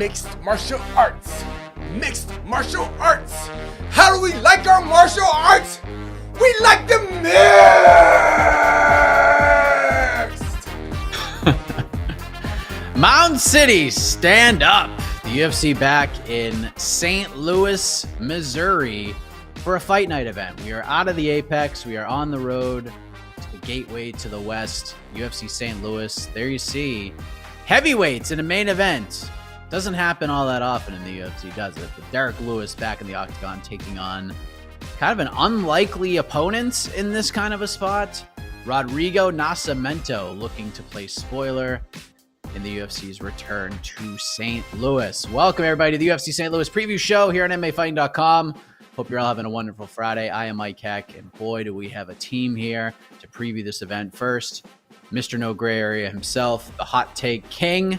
mixed martial arts. Mixed martial arts. How do we like our martial arts? We like them mixed. Mound City, stand up. The UFC back in St. Louis, Missouri for a Fight Night event. We are out of the Apex. We are on the road to the gateway to the West, UFC St. Louis. There you see heavyweights in a main event. Doesn't happen all that often in the UFC, does it? But Derrick Lewis back in the octagon taking on kind of an unlikely opponent in this kind of a spot. Rodrigo Nascimento looking to play spoiler in the UFC's return to St. Louis. Welcome, everybody, to the UFC St. Louis preview show here on MMAfighting.com. Hope you're all having a wonderful Friday. I am Mike Heck, and boy, do we have a team here to preview this event. First, Mr. No Gray Area himself, the Hot Take King.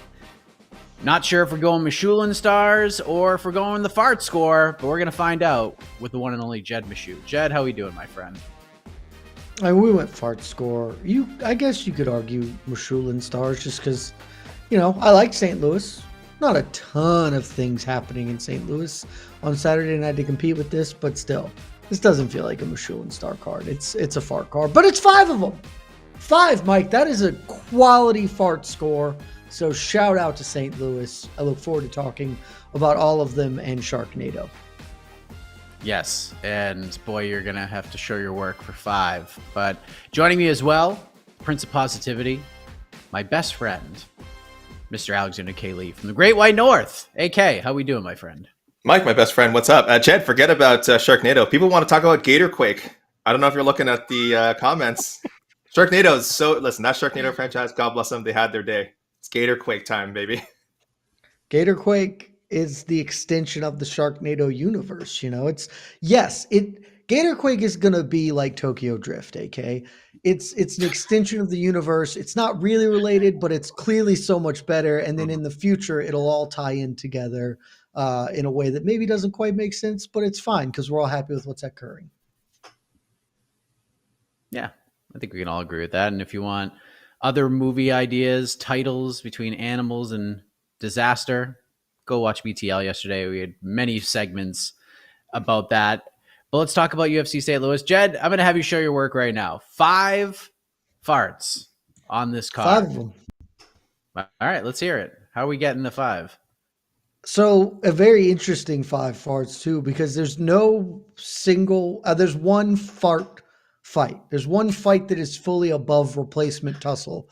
Not sure if we're going Michelin stars or if we're going the fart score, but we're going to find out with the one and only Jed Meshew. Jed, how we doing, my friend? We went fart score. I guess you could argue Michelin stars just because, I like St. Louis. Not a ton of things happening in St. Louis on Saturday night to compete with this, but still, this doesn't feel like a Michelin star card. It's a fart card, but it's 5 of them. 5, Mike. That is a quality fart score. So shout out to St. Louis. I look forward to talking about all of them and Sharknado. Yes, and boy, you're going to have to show your work for 5. But joining me as well, Prince of Positivity, my best friend, Mr. Alexander K. Lee from the Great White North. AK, how we doing, my friend? Mike, my best friend, what's up? Jed, forget about Sharknado. People want to talk about Gatorquake. I don't know if you're looking at the comments. Sharknado is listen, that Sharknado franchise, God bless them, they had their day. It's Gatorquake time, baby. Gatorquake is the extension of the Sharknado universe. Gatorquake is going to be like Tokyo Drift, AK. It's an extension of the universe. It's not really related, but it's clearly so much better. And then in the future, it'll all tie in together in a way that maybe doesn't quite make sense, but it's fine because we're all happy with what's occurring. Yeah, I think we can all agree with that. And if you want other movie ideas, titles between animals and disaster, go watch BTL yesterday. We had many segments about that. But let's talk about UFC St. Louis. Jed, I'm going to have you show your work right now. 5 farts on this card. 5 of them. All right, let's hear it. How are we getting to 5? So a very interesting 5 farts too, because there's no single, there's one fart fight. There's one fight that is fully above replacement tussle.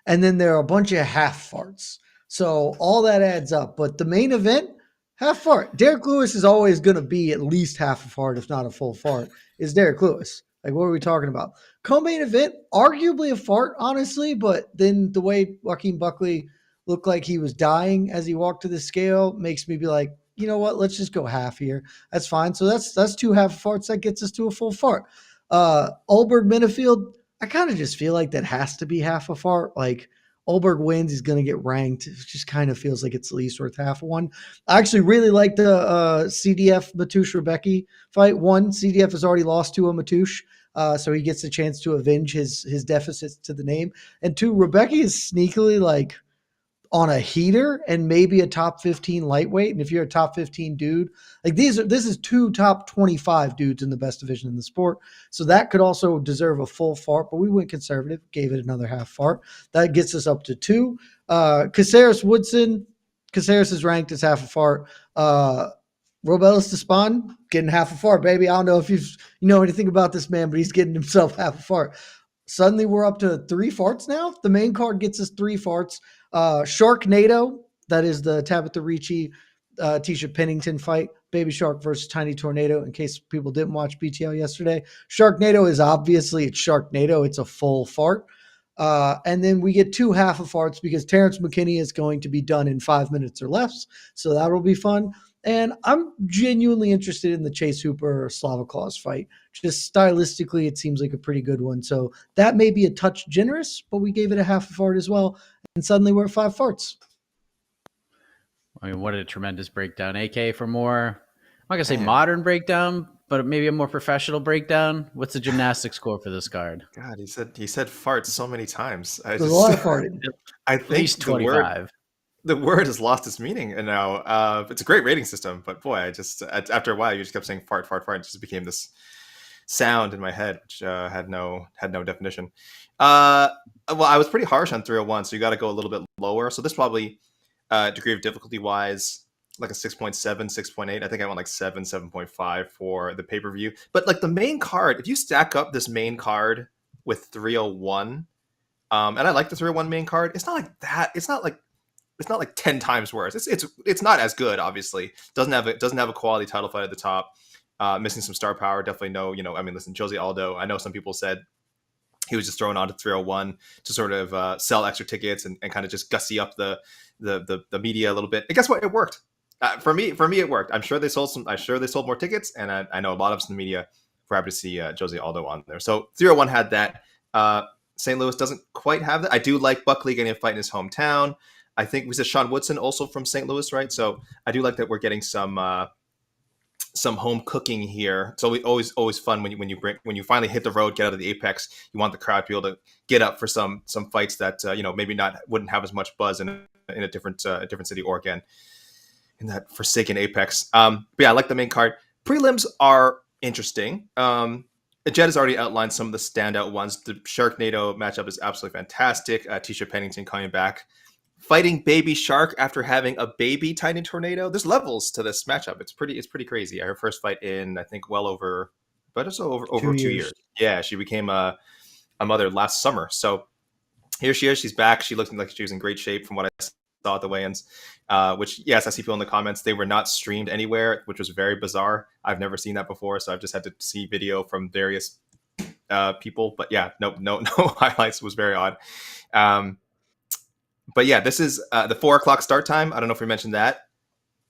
And then there are a bunch of half farts. So all that adds up. But the main event, half fart. Derrick Lewis is always going to be at least half a fart, if not a full fart, is Derrick Lewis. Like, what are we talking about? Co-main event, arguably a fart, honestly. But then the way Joaquin Buckley looked like he was dying as he walked to the scale makes me be like, you know what? Let's just go half here. That's fine. So that's 2 half farts. That gets us to a full fart. Ulberg Minifield, I kind of just feel like that has to be half a fart. Like, Ulberg wins, he's going to get ranked. It just kind of feels like it's at least worth half of one. I actually really like the CDF Mateusz Rebecki fight. 1, CDF has already lost to a Mateusz, so he gets a chance to avenge his deficits to the name. And 2, Rebecki is sneakily like on a heater and maybe a top 15 lightweight. And if you're a top 15 dude, like this is 2 top 25 dudes in the best division in the sport. So that could also deserve a full fart, but we went conservative, gave it another half fart. That gets us up to 2. Caceres Woodson, Caceres is ranked as half a fart. Robelis Despain getting half a fart, baby. I don't know if you know anything about this man, but he's getting himself half a fart. Suddenly we're up to 3 farts now. The main card gets us 3 farts. Sharknado, that is the Tabitha Ricci, Tisha Pennington fight. Baby Shark versus Tiny Tornado, in case people didn't watch BTL yesterday. Sharknado is obviously, it's Sharknado. It's a full fart. And then we get 2 half of farts because Terrence McKinney is going to be done in 5 minutes or less. So that'll be fun. And I'm genuinely interested in the Chase Hooper Slava Claus fight. Just stylistically, it seems like a pretty good one. So that may be a touch generous, but we gave it a half a fart as well. And suddenly we're at 5 farts. I mean, what a tremendous breakdown. AK for more, I'm not going to say modern breakdown, but maybe a more professional breakdown. What's the gymnastics score for this card? God, he said farts so many times. There's a lot of farting. I think at least 25. the word has lost its meaning, and now it's a great rating system. But boy, I just after a while, you just kept saying fart, fart, fart. It just became this sound in my head, which had no definition. Well, I was pretty harsh on 301, so you got to go a little bit lower. So this probably degree of difficulty wise, like a 6.7, 6.8. I think I went like 7, 7.5 for the pay per view. But like the main card, if you stack up this main card with 301, and I like the 301 main card, it's not like that. It's not like 10 times worse. It's not as good. Obviously, doesn't have a quality title fight at the top. Missing some star power. Definitely no. I mean, listen, Jose Aldo. I know some people said he was just thrown onto 301 to sort of sell extra tickets and kind of just gussy up the media a little bit. And guess what? It worked. For me, it worked. I'm sure they sold more tickets, and I know a lot of us in the media were happy to see Jose Aldo on there. So 301 had that. St. Louis doesn't quite have that. I do like Buckley getting a fight in his hometown. I think we said Sean Woodson also from St. Louis, right? So I do like that we're getting some home cooking here. It's always fun when you finally hit the road, get out of the Apex. You want the crowd to be able to get up for some fights that maybe wouldn't have as much buzz in a different city, or again in that forsaken Apex. But yeah, I like the main card. Prelims are interesting. Jed has already outlined some of the standout ones. The Sharknado matchup is absolutely fantastic. Tisha Pennington coming back, fighting Baby Shark after having a baby Tiny Tornado. There's levels to this matchup. It's pretty crazy. Her first fight in, I think, well over 2 years. Yeah, she became a mother last summer. So here she is. She's back. She looked like she was in great shape from what I saw at the weigh-ins. Which, yes, I see people in the comments. They were not streamed anywhere, which was very bizarre. I've never seen that before, so I've just had to see video from various people. But yeah, no highlights. It was very odd. But yeah, this is the 4:00 start time. I don't know if we mentioned that.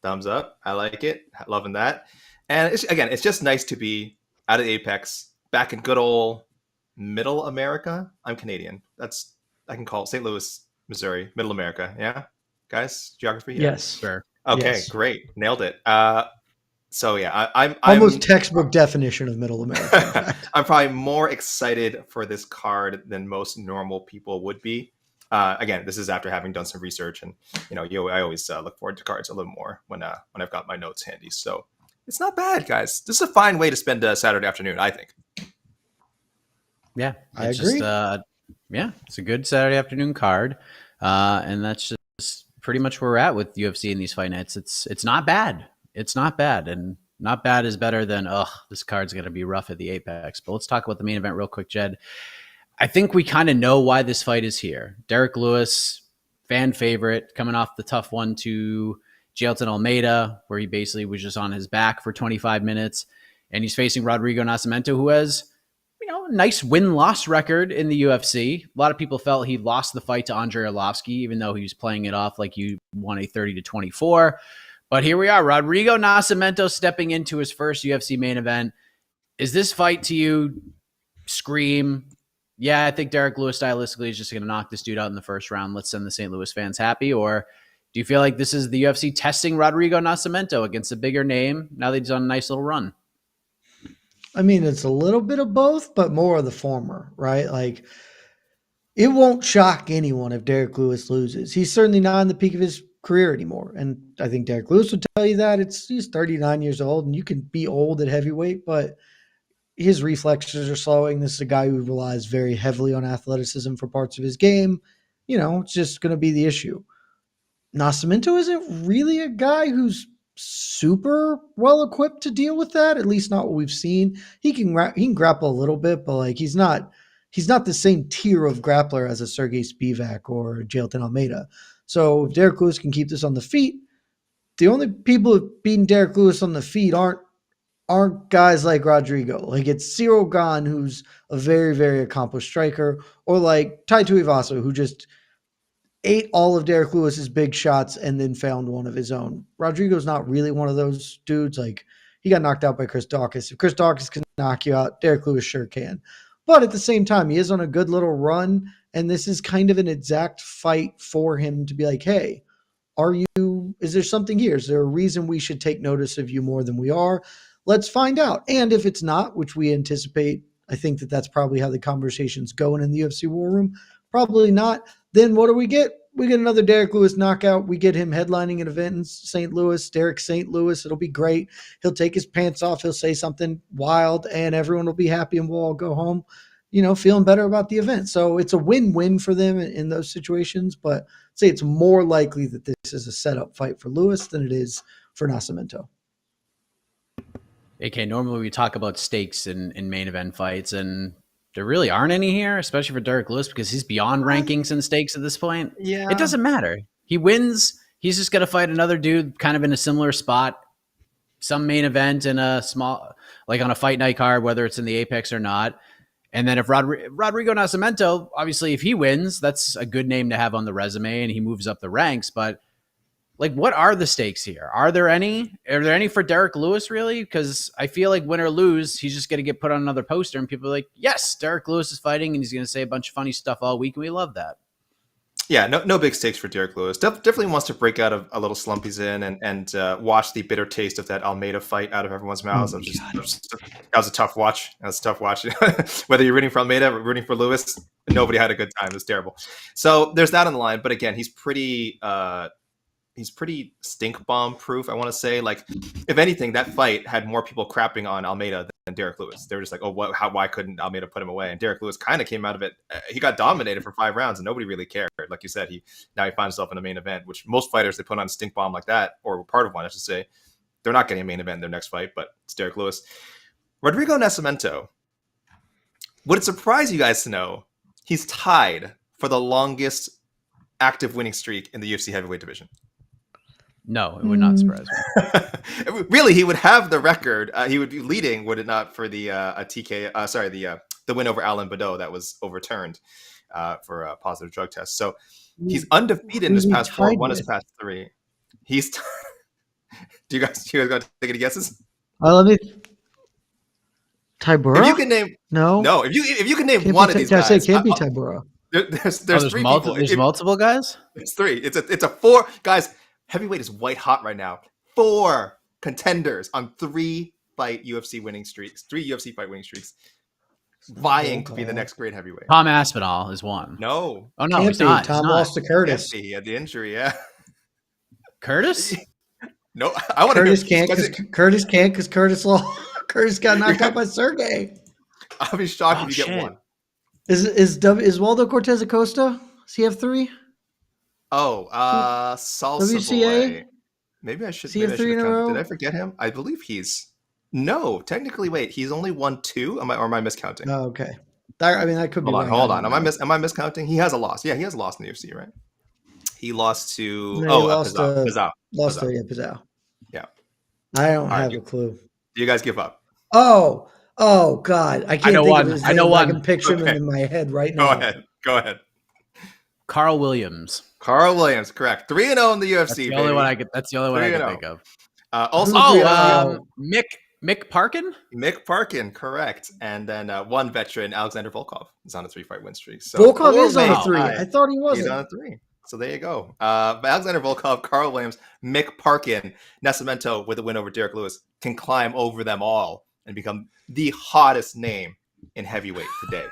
Thumbs up. I like it. Loving that. And it's just nice to be out of the Apex, back in good old Middle America. I'm Canadian. I can call it St. Louis, Missouri, Middle America. Yeah, guys, geography. Yeah. Yes, Sure. Okay, yes. Great, nailed it. So yeah, I'm Almost textbook definition of Middle America. In fact. I'm probably more excited for this card than most normal people would be. Again, this is after having done some research, and I always look forward to cards a little more when I've got my notes handy. So it's not bad, guys. This is a fine way to spend a Saturday afternoon, I think. Yeah, I agree. It's a good Saturday afternoon card, and that's just pretty much where we're at with UFC and these fight nights. It's not bad. It's not bad, and not bad is better than this card's going to be rough at the Apex. But let's talk about the main event real quick, Jed. I think we kind of know why this fight is here. Derrick Lewis, fan favorite, coming off the tough one to Jailton Almeida, where he basically was just on his back for 25 minutes. And he's facing Rodrigo Nascimento, who has, a nice win-loss record in the UFC. A lot of people felt he lost the fight to Andrei Arlovski, even though he was playing it off like you won a 30-24. But here we are, Rodrigo Nascimento stepping into his first UFC main event. Is this fight to you scream, yeah, I think Derrick Lewis stylistically is just going to knock this dude out in the first round. Let's send the St. Louis fans happy? Or do you feel like this is the UFC testing Rodrigo Nascimento against a bigger name now that he's on a nice little run? I mean, it's a little bit of both, but more of the former, right? Like, it won't shock anyone if Derrick Lewis loses. He's certainly not on the peak of his career anymore. And I think Derrick Lewis would tell you that. He's 39 years old, and you can be old at heavyweight, but his reflexes are slowing. This is a guy who relies very heavily on athleticism for parts of his game. It's just going to be the issue. Nascimento isn't really a guy who's super well equipped to deal with that. At least not what we've seen. He can grapple a little bit, but like he's not the same tier of grappler as a Sergey Spivak or Jailton Almeida. So if Derrick Lewis can keep this on the feet, the only people who've beaten Derrick Lewis on the feet aren't guys like Rodrigo. Like it's Cyril Gane, who's a very, very accomplished striker, or like Tai Tuivasa, who just ate all of Derrick Lewis's big shots and then found one of his own. Rodrigo's not really one of those dudes. Like he got knocked out by Chris Daukaus. If Chris Daukaus can knock you out, Derrick Lewis sure can. But at the same time, he is on a good little run, and this is kind of an exact fight for him to be like, hey, is there something here? Is there a reason we should take notice of you more than we are? Let's find out. And if it's not, which we anticipate, I think that's probably how the conversation's going in the UFC War Room, probably not, then what do we get? we get another Derrick Lewis knockout. We get him headlining an event in St. Louis, Derrick St. Louis. It'll be great. He'll take his pants off. He'll say something wild, and everyone will be happy, and we'll all go home, feeling better about the event. So it's a win-win for them in those situations. But I'd say it's more likely that this is a setup fight for Lewis than it is for Nascimento. AK, normally we talk about stakes in main event fights, and there really aren't any here, especially for Derrick Lewis, because he's beyond rankings and stakes at this point. Yeah. It doesn't matter. He wins. He's just going to fight another dude kind of in a similar spot, some main event in a small, like on a fight night card, whether it's in the Apex or not. And then if Rodrigo Nascimento, obviously if he wins, that's a good name to have on the resume and he moves up the ranks. But like, what are the stakes here? Are there any? Are there any for Derrick Lewis, really? Because I feel like win or lose, he's just going to get put on another poster and people are like, yes, Derrick Lewis is fighting and he's going to say a bunch of funny stuff all week. And we love that. Yeah, no big stakes for Derrick Lewis. Definitely wants to break out of a little slump he's in and wash the bitter taste of that Almeida fight out of everyone's mouths. That was a tough watch. Whether you're rooting for Almeida or rooting for Lewis, nobody had a good time. It was terrible. So there's that on the line. But again, he's pretty stink bomb proof, I want to say. Like, if anything, that fight had more people crapping on Almeida than Derrick Lewis. They were just like, why couldn't Almeida put him away? And Derrick Lewis kind of came out of it. He got dominated for 5 rounds and nobody really cared. Like you said, now he finds himself in a main event, which most fighters, they put on a stink bomb like that, or part of one, I should say, they're not getting a main event in their next fight, but it's Derrick Lewis. Rodrigo Nascimento, would it surprise you guys to know he's tied for the longest active winning streak in the UFC heavyweight division? No, it would not surprise me. Really, he would have the record. He would be leading, would it not, for the the win over Alan Badeau that was overturned for a positive drug test. So he's undefeated in his past 4, won his past 3. He's. Do you guys got to take any guesses? Let me. Tybura? If you can name no. If you can name one of these guys, it can't be Tybura. There's 3 people. There's multiple guys. It's 3. It's a 4 guys. Heavyweight is white hot right now. 4 contenders on 3 UFC winning streaks, 3 UFC fight winning streaks, vying to be the next great heavyweight. Tom Aspinall is one. No. Oh no, he's not. Tom lost to Curtis. He had the injury. Yeah. Curtis? No, I want Curtis can't because Curtis lost. Curtis got knocked out by Sergey. I'll be shocked if you get 1. Is Waldo Cortez Acosta? Does he have 3? Salsa WCA? Boy. Maybe I should. Did I forget him? I believe he's. No, technically, wait. He's only won 2. Am I miscounting? Oh, okay. That could be. Hold on. Am I miscounting? He has a loss. Yeah, he has a loss in the UFC, right? He lost to Pizarro. Pizarro. Yeah. I don't have a clue. Do you guys give up? Oh God! I can't think of his name. I can picture him in my head right now. Go ahead. Carl Williams, correct. 3-0 in the UFC. That's the only one I can think of. Mick Parkin? Mick Parkin, correct. And then one veteran, Alexander Volkov, is on a 3-fight win streak. So Volkov is on a 3. I thought he wasn't. He's on a 3. So there you go. Alexander Volkov, Carl Williams, Mick Parkin, Nascimento with a win over Derrick Lewis can climb over them all and become the hottest name in heavyweight today.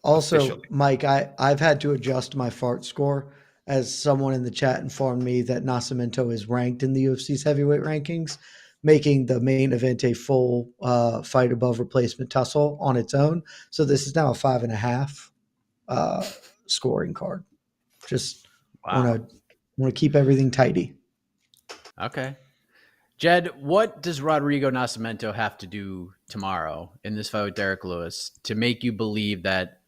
Also, officially. Mike, I've had to adjust my fart score as someone in the chat informed me that Nascimento is ranked in the UFC's heavyweight rankings, making the main event a full fight above replacement tussle on its own. So this is now a 5.5 scoring card. Just want to keep everything tidy. Okay. Jed, what does Rodrigo Nascimento have to do tomorrow in this fight with Derrick Lewis to make you believe that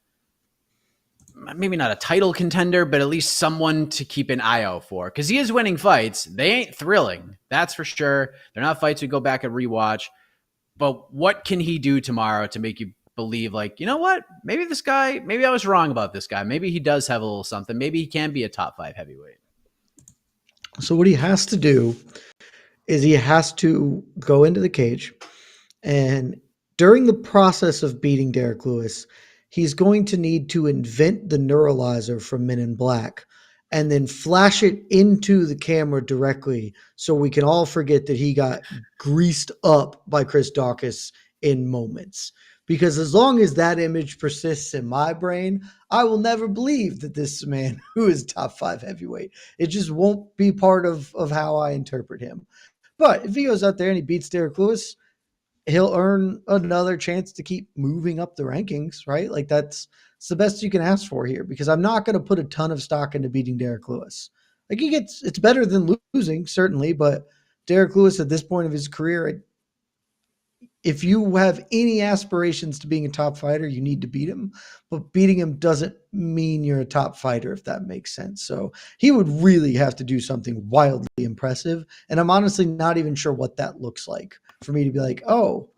maybe not a title contender, but at least someone to keep an eye out for? Because he is winning fights. They ain't thrilling. That's for sure. They're not fights we go back and rewatch. But what can he do tomorrow to make you believe, like, you know what? Maybe I was wrong about this guy. Maybe he does have a little something. Maybe he can be a top 5 heavyweight. So what he has to do is he has to go into the cage, and during the process of beating Derrick Lewis, he's going to need to invent the neuralizer from Men in Black and then flash it into the camera directly so we can all forget that he got greased up by Chris Daukaus in moments. because as long as that image persists in my brain, I will never believe that this is a man who is top 5 heavyweight. It just won't be part of how I interpret him. But if he goes out there and he beats Derrick Lewis, he'll earn another chance to keep moving up the rankings, right? Like it's the best you can ask for here, because I'm not going to put a ton of stock into beating Derrick Lewis. Like it's better than losing, certainly, but Derrick Lewis at this point of his career, if you have any aspirations to being a top fighter, you need to beat him. But beating him doesn't mean you're a top fighter, if that makes sense. So he would really have to do something wildly impressive. And I'm honestly not even sure what that looks like for me to be like, oh,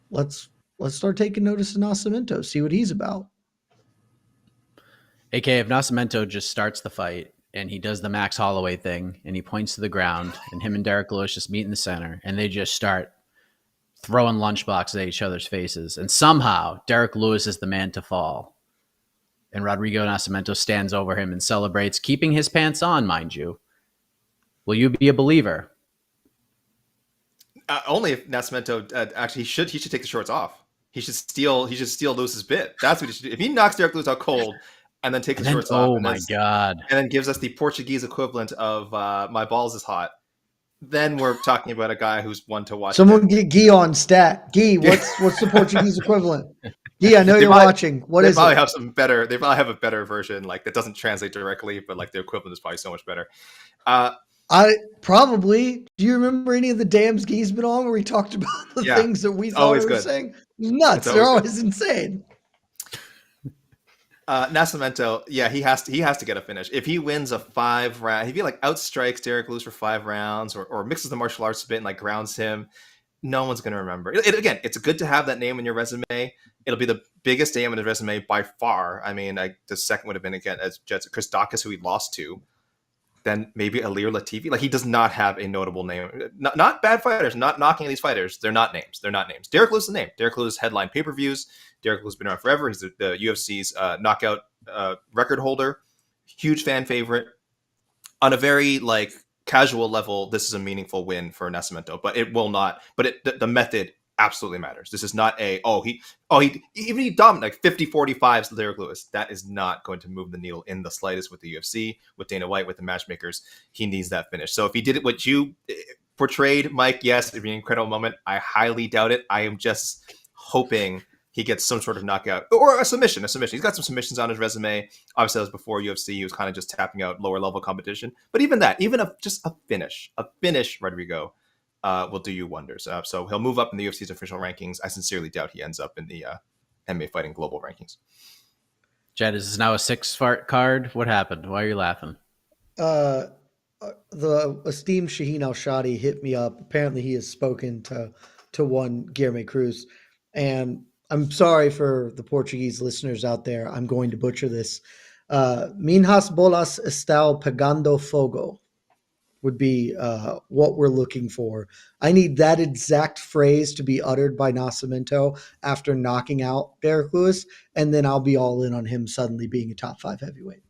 let's start taking notice of Nascimento, see what he's about. AK, if Nascimento just starts the fight and he does the Max Holloway thing and he points to the ground and him and Derrick Lewis just meet in the center and they just start throwing lunchboxes at each other's faces, and somehow Derrick Lewis is the man to fall, and Rodrigo Nascimento stands over him and celebrates, keeping his pants on, mind you, will you be a believer? Only if Nascimento actually he should take the shorts off. He should steal Lewis's bit. That's what he should do. If he knocks Derrick Lewis out cold and then takes the shorts off, oh my god, and then gives us the Portuguese equivalent of "my balls is hot," then we're talking about a guy who's one to watch. Someone get Guy on stat. Guy, what's the Portuguese equivalent? Guy, I know you're watching. What is it? They probably have a better version, like that doesn't translate directly, but like the equivalent is probably so much better. I probably. Do you remember any of the dams Guy's been on where we talked about the things that we thought we were saying? Nuts. They're always insane. Nascimento, he has to get a finish. If he wins a 5 round, if he like outstrikes Derrick Lewis for 5 rounds, or mixes the martial arts a bit and like grounds him, no one's going to remember. Again, it's good to have that name in your resume. It'll be the biggest name in his resume by far. I mean, the second would have been again as Chris Dawkins, who he lost to. Then maybe Alir Latifi. Like, he does not have a notable name. Not bad fighters. Not knocking these fighters. They're not names. Derrick Lewis is a name. Derrick Lewis headline pay-per-views. Derrick Lewis has been around forever. He's the UFC's knockout record holder. Huge fan favorite. On a very like casual level, this is a meaningful win for Nascimento, but it will not. But the method absolutely matters. This is not he dominated like 50-45s Derrick Lewis. That is not going to move the needle in the slightest with the UFC, with Dana White, with the matchmakers. He needs that finish. So if he did it what you portrayed, Mike, yes, it'd be an incredible moment. I highly doubt it. I am just hoping he gets some sort of knockout or a submission. He's got some submissions on his resume. Obviously, that was before UFC. He was kind of just tapping out lower level competition. But even just a finish, Rodrigo, will do you wonders. So he'll move up in the UFC's official rankings. I sincerely doubt he ends up in the MMA Fighting Global rankings. Jed, is this now a 6-fight card? What happened? Why are you laughing? The esteemed Shaheen Al-Shadi hit me up. Apparently he has spoken to one Guilherme Cruz. And I'm sorry for the Portuguese listeners out there. I'm going to butcher this. Minhas bolas estão pegando fogo would be what we're looking for. I need that exact phrase to be uttered by Nascimento after knocking out Derrick Lewis, and then I'll be all in on him suddenly being a top 5 heavyweight.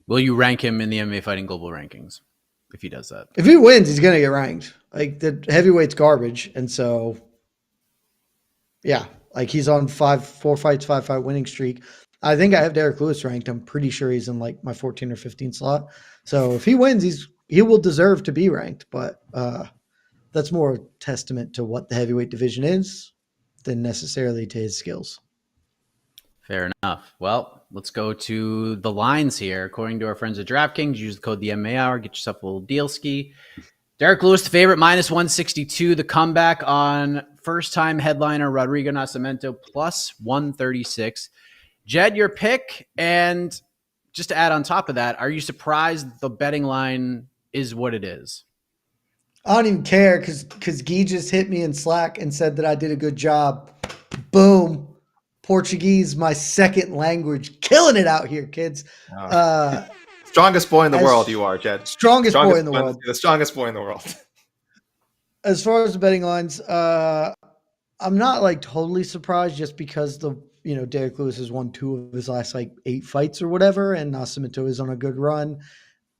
Will you rank him in the MMA Fighting Global rankings if he does that? If he wins, he's going to get ranked. Like, the heavyweight's garbage, and so, yeah. Like, he's on 4 fights, 5-fight winning streak. I think I have Derrick Lewis ranked. I'm pretty sure he's in like my 14 or 15 slot. So if he wins, he will deserve to be ranked. But that's more a testament to what the heavyweight division is than necessarily to his skills. Fair enough. Well, let's go to the lines here. According to our friends at DraftKings, use the code the MMA Hour, get yourself a little deal ski. Derrick Lewis, the favorite, minus 162. The comeback on first-time headliner Rodrigo Nascimento, plus 136. Jed, your pick, and just to add on top of that, are you surprised the betting line is what it is? I don't even care because Guy just hit me in Slack and said that I did a good job. Boom. Portuguese, my second language. Killing it out here, kids. Strongest boy in the world you are, Jed. Strongest boy in the world. The strongest boy in the world. As far as the betting lines, I'm not like totally surprised just because Derrick Lewis has won 2 of his last like 8 fights or whatever, and Nascimento is on a good run.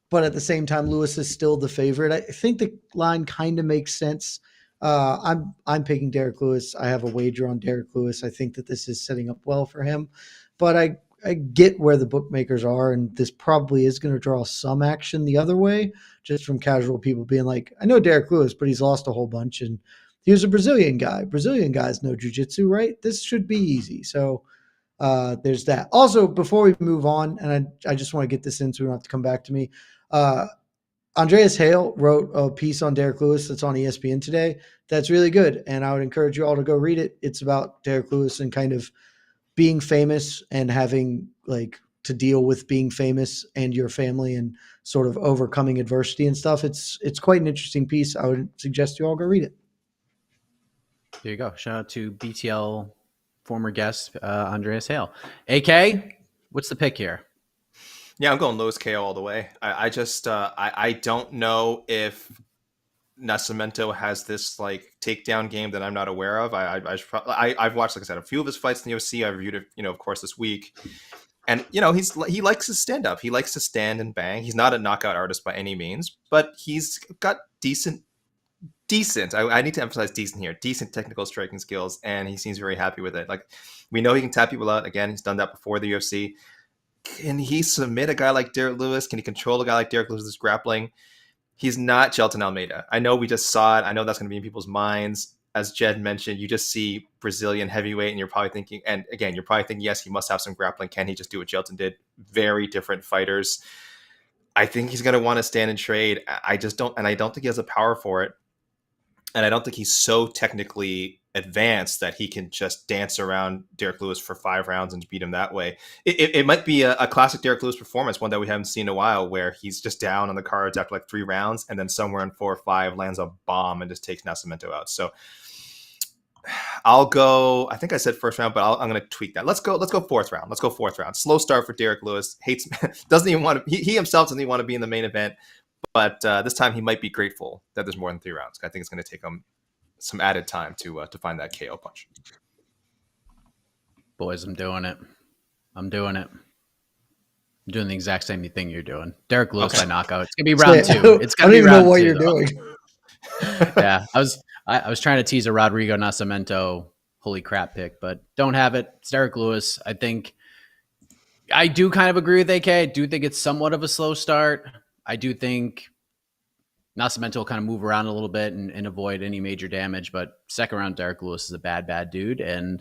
But at the same time, Lewis is still the favorite. I think the line kind of makes sense I'm picking Derrick Lewis. I have a wager on Derrick Lewis. I think that this is setting up well for him, but I get where the bookmakers are, and this probably is going to draw some action the other way, just from casual people being like, I know Derrick Lewis, but he's lost a whole bunch, and he was a Brazilian guy. Brazilian guys know jiu-jitsu, right? This should be easy. So there's that. Also, before we move on, and I just want to get this in so we don't have to come back to me. Andreas Hale wrote a piece on Derrick Lewis that's on ESPN today. That's really good, and I would encourage you all to go read it. It's about Derrick Lewis and kind of being famous and having like to deal with being famous and your family and sort of overcoming adversity and stuff. It's quite an interesting piece. I would suggest you all go read it. There you go. Shout out to BTL former guest Andreas Hale. AK, what's the pick here? Yeah, I'm going Lewis KO all the way. I just I don't know if Nascimento has this like takedown game that I'm not aware of. I've watched, like I said, a few of his fights in the UFC. I reviewed it, of course, this week. And he likes his stand up. He likes to stand and bang. He's not a knockout artist by any means, but he's got decent. I need to emphasize decent here. Decent technical striking skills, and he seems very happy with it. Like, we know he can tap people out. Again, he's done that before the UFC. Can he submit a guy like Derrick Lewis? Can he control a guy like Derrick Lewis's grappling? He's not Shelton Almeida. I know we just saw it. I know that's going to be in people's minds. As Jed mentioned, you just see Brazilian heavyweight, and you're probably thinking, yes, he must have some grappling. Can he just do what Shelton did? Very different fighters. I think he's going to want to stand and trade. I don't think he has the power for it. And I don't think he's so technically advanced that he can just dance around Derrick Lewis for 5 rounds and beat him that way. It might be a classic Derrick Lewis performance, one that we haven't seen in a while, where he's just down on the cards after like 3 rounds, and then somewhere in 4 or 5 lands a bomb and just takes Nascimento out. So I'll go. I think I said first round, but I'm going to tweak that. Let's go 4th round. Let's go 4th round. Slow start for Derrick Lewis. Doesn't even want to. He himself doesn't even want to be in the main event. But this time he might be grateful that there's more than 3 rounds. I think it's going to take him some added time to find that KO punch. Boys, I'm doing it. I'm doing the exact same thing you're doing. Derrick Lewis by knockout. It's gonna be round 2. It's gonna be round 2. I don't even know what you're doing. Yeah, I was trying to tease a Rodrigo Nascimento holy crap pick, but don't have it. It's Derrick Lewis. I think I do kind of agree with AK. I do think it's somewhat of a slow start. I do think Nascimento will kind of move around a little bit and avoid any major damage. But second round, Derrick Lewis is a bad dude. And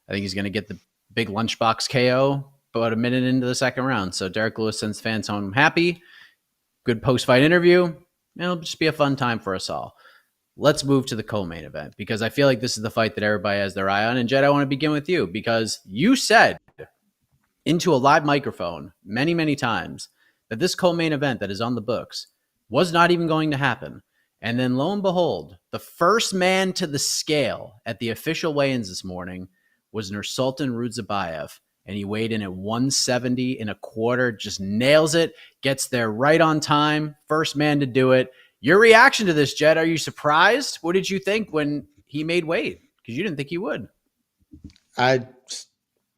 I think he's going to get the big lunchbox KO about a minute into the second round. So Derrick Lewis sends fans home happy. Good post-fight interview. It'll just be a fun time for us all. Let's move to the co-main event, because I feel like this is the fight that everybody has their eye on. And Jed, I want to begin with you, because you said into a live microphone many, many times that this co-main event that is on the books was not even going to happen. And then lo and behold, the first man to the scale at the official weigh-ins this morning was Nursulton Ruziboev. And he weighed in at 170 and a quarter, just nails it, gets there right on time. First man to do it. Your reaction to this, Jed, are you surprised? What did you think when he made weight? Because you didn't think he would.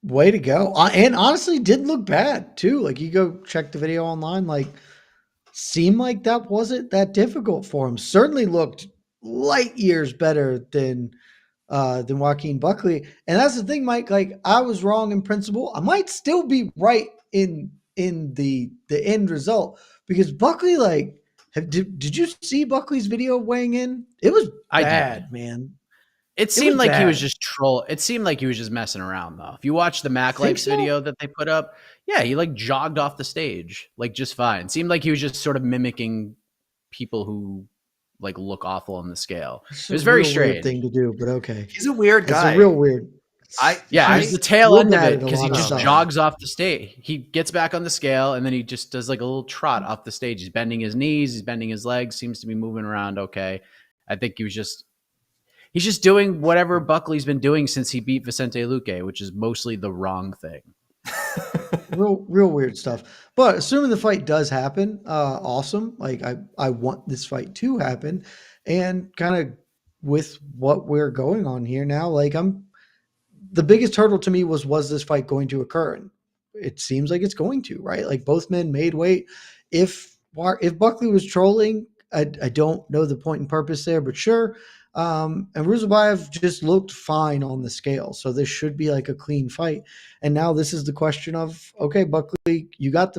Way to go. And honestly, didn't look bad too. Like, you go check the video online, like, seemed like that wasn't that difficult for him. Certainly looked light years better than Joaquin Buckley. And that's the thing, Mike, like, I was wrong in principle. I might still be right in the end result, because Buckley, like, did you see Buckley's video weighing in? It was bad, man. It seemed like he was just It seemed like he was just messing around, though. If you watch the Mac Life video that they put up, yeah, he like jogged off the stage, like, just fine. Seemed like he was just sort of mimicking people who like look awful on the scale. It was very strange thing to do, but okay. He's a weird guy. It's a real weird. It's the tail end of it, because he just jogs off the stage. He gets back on the scale, and then he just does like a little trot off the stage. He's bending his knees, he's bending his legs, seems to be moving around okay. I think he's just doing whatever Buckley's been doing since he beat Vicente Luque, which is mostly the wrong thing. real weird stuff. But assuming the fight does happen, awesome. Like, I want this fight to happen, and kind of with what we're going on here now, like, the biggest hurdle to me was this fight going to occur? And it seems like it's going to, right? Like, both men made weight. If Buckley was trolling, I don't know the point and purpose there, but sure. And Ruziboev just looked fine on the scale. So this should be like a clean fight. And now this is the question of, okay, Buckley, you got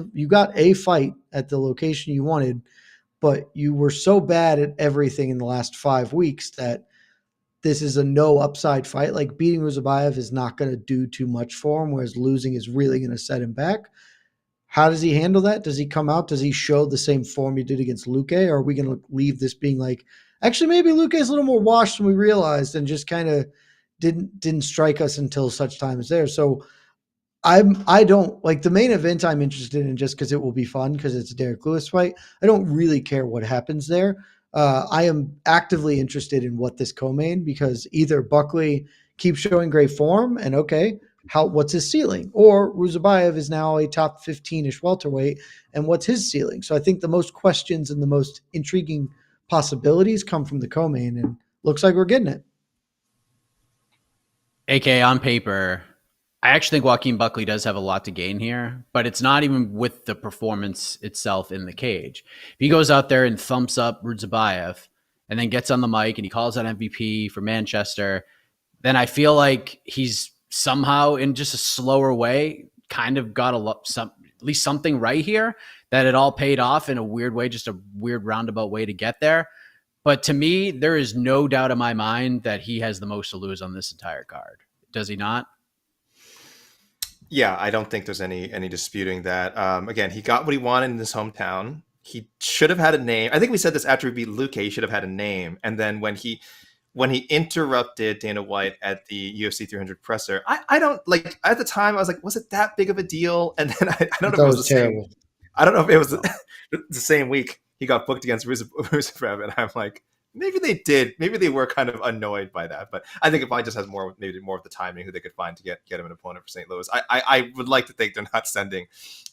a fight at the location you wanted, but you were so bad at everything in the last 5 weeks that this is a no upside fight. Like beating Ruziboev is not going to do too much for him, whereas losing is really going to set him back. How does he handle that? Does he come out? Does he show the same form he did against Luque? Or are we going to leave this being like, actually, maybe Luque is a little more washed than we realized and just kind of didn't strike us until such time as there. So I don't like the main event I'm interested in just because it will be fun because it's a Derrick Lewis fight. I don't really care what happens there. I am actively interested in what this co-main because either Buckley keeps showing great form and okay, what's his ceiling? Or Ruziboev is now a top 15-ish welterweight and what's his ceiling? So I think the most questions and the most intriguing possibilities come from the co-main and looks like we're getting it. AK on paper, I actually think Joaquin Buckley does have a lot to gain here, but it's not even with the performance itself in the cage. If he goes out there and thumps up Ruziboev and then gets on the mic and he calls out MVP for Manchester, then I feel like he's somehow in just a slower way kind of got at least something right here, that it all paid off in a weird way, just a weird roundabout way to get there. But to me, there is no doubt in my mind that he has the most to lose on this entire card. Does he not? Yeah, I don't think there's any disputing that. Again, he got what he wanted in his hometown. He should have had a name. I think we said this after he beat Luque. He should have had a name. And then when he interrupted Dana White at the UFC 300 presser, I don't like at the time I was like, was it that big of a deal? And then I don't know if it was the terrible. same. I don't know if it was the same week he got booked against Ruziboev, and I'm like, maybe they did. Maybe they were kind of annoyed by that. But I think if I just has maybe more of the timing who they could find to get him an opponent for St. Louis. I would like to think they're not sending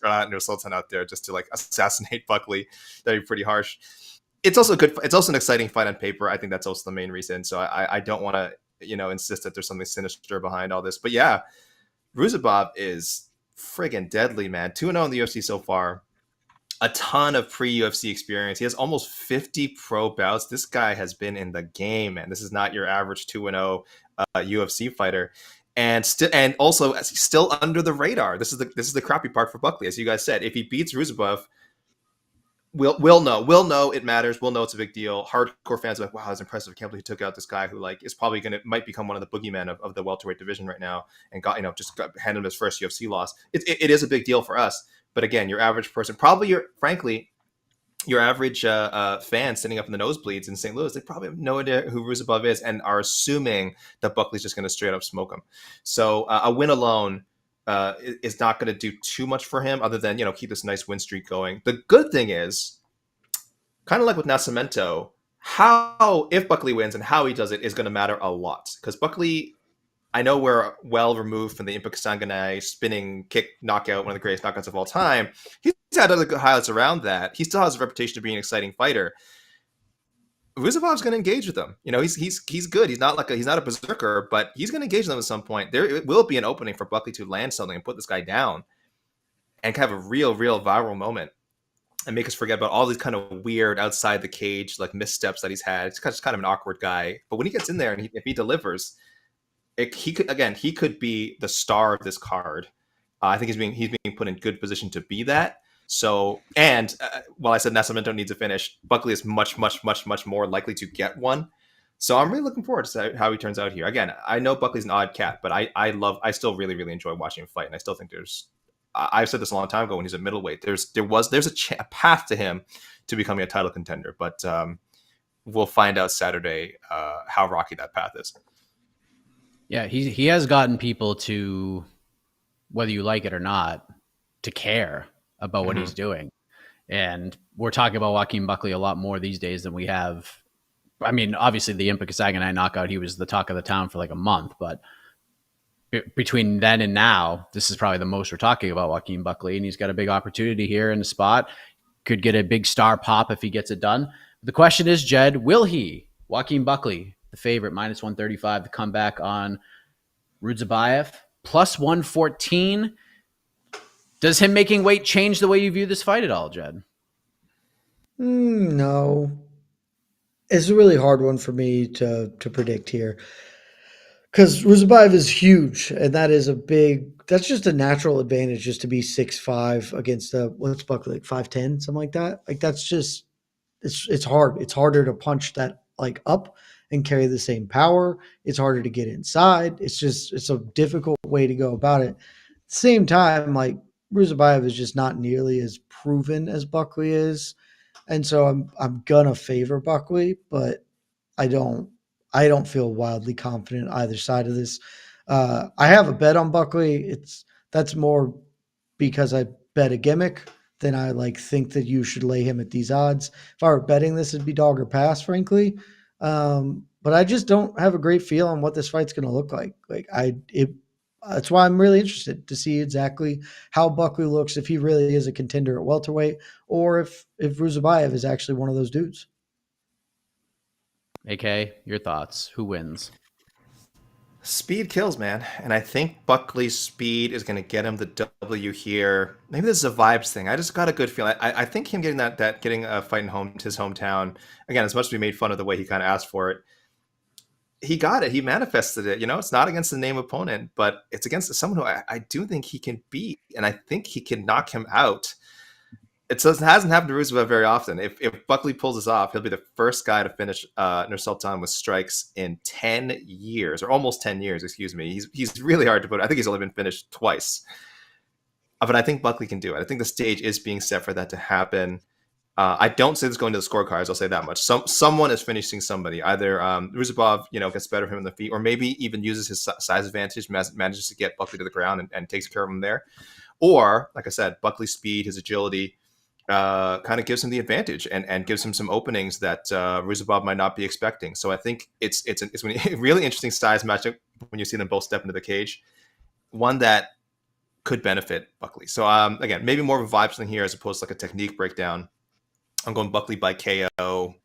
Nursulton out there just to like assassinate Buckley. That'd be pretty harsh. It's also good. It's also an exciting fight on paper. I think that's also the main reason. So I don't want to insist that there's something sinister behind all this. But yeah, Ruziboev is friggin' deadly, man. 2-0 in the UFC so far. A ton of pre-UFC experience. He has almost 50 pro bouts. This guy has been in the game, man. This is not your average 2-0 UFC fighter, and also he's still under the radar. This is the crappy part for Buckley, as you guys said. If he beats Ruziboev, we'll know it matters. We'll know it's a big deal. Hardcore fans are like, wow, that's impressive. I can't believe he took out this guy who like is probably might become one of the boogeymen of the welterweight division right now, and just handed him his first UFC loss. It is a big deal for us. But again, your average person, probably your average fan sitting up in the nosebleeds in St. Louis, they probably have no idea who Ruziboev is and are assuming that Buckley's just going to straight up smoke him. So a win alone is not going to do too much for him other than, keep this nice win streak going. The good thing is, kind of like with Nascimento, if Buckley wins and how he does it is going to matter a lot. Because Buckley, I know we're well removed from the Impic spinning kick knockout, one of the greatest knockouts of all time. He's had other good highlights around that. He still has a reputation of being an exciting fighter. Ruziboev's going to engage with him. He's good. He's not a berserker, but he's going to engage with them at some point. There will be an opening for Buckley to land something and put this guy down and have a real viral moment and make us forget about all these kind of weird outside the cage like missteps that he's had. It's just kind of an awkward guy. But when he gets in there and if he delivers, he could be the star of this card. I think he's being put in good position to be that. So, and while I said Nascimento needs a finish, Buckley is much more likely to get one. So I'm really looking forward to how he turns out here. Again, I know Buckley's an odd cat, but I still really enjoy watching him fight, and I still think I've said this a long time ago when he's a middleweight. There's a path to him to becoming a title contender, but we'll find out Saturday how rocky that path is. Yeah, he has gotten people to, whether you like it or not, to care about what he's doing. And we're talking about Joaquin Buckley a lot more these days than we have. I mean, obviously the Impic knockout, he was the talk of the town for like a month, but between then and now, this is probably the most we're talking about Joaquin Buckley, and he's got a big opportunity here in the spot. Could get a big star pop if he gets it done. The question is, Jed, will he? Joaquin Buckley, the favorite, minus 135 to come back on Ruziboev, plus 114. Does him making weight change the way you view this fight at all, Jed? No. It's a really hard one for me to predict here because Ruziboev is huge, and that is a big. That's just a natural advantage, just to be 6'5" against what's Buckley, like 5'10", something like that. Like that's just it's hard. It's harder to punch that like up and carry the same power. It's harder to get inside. It's a difficult way to go about it. At the same time, like Ruziboev is just not nearly as proven as Buckley is, and so I'm gonna favor Buckley, but I don't I don't feel wildly confident either side of this. I have a bet on Buckley. That's more because I bet a gimmick than I like think that you should lay him at these odds. If I were betting this, it'd be dog or pass, frankly. But I just don't have a great feel on what this fight's going to look like. That's why I'm really interested to see exactly how Buckley looks, if he really is a contender at welterweight, or if Ruziboev is actually one of those dudes. AK, your thoughts? Who wins? Speed kills, man. And I think Buckley's speed is going to get him the W here. Maybe this is a vibes thing. I just got a good feeling. I think him getting a fight in his hometown, again, as much as we made fun of the way he kind of asked for it, he got it. He manifested it. It's not against the name opponent, but it's against someone who I do think he can beat. And I think he can knock him out. It hasn't happened to Ruziboev very often. If Buckley pulls this off, he'll be the first guy to finish Nursulton with strikes in 10 years, or almost 10 years, excuse me. He's really hard to put. I think he's only been finished twice. But I think Buckley can do it. I think the stage is being set for that to happen. I don't say this going to the scorecards, I'll say that much. Someone is finishing somebody. Either Ruziboev, gets better of him in the feet, or maybe even uses his size advantage, manages to get Buckley to the ground and takes care of him there. Or, like I said, Buckley's speed, his agility, kind of gives him the advantage and gives him some openings that Ruziboev might not be expecting. So I think it's a really interesting size matchup when you see them both step into the cage. One that could benefit Buckley. So again, maybe more of a vibes thing here as opposed to like a technique breakdown. I'm going Buckley by KO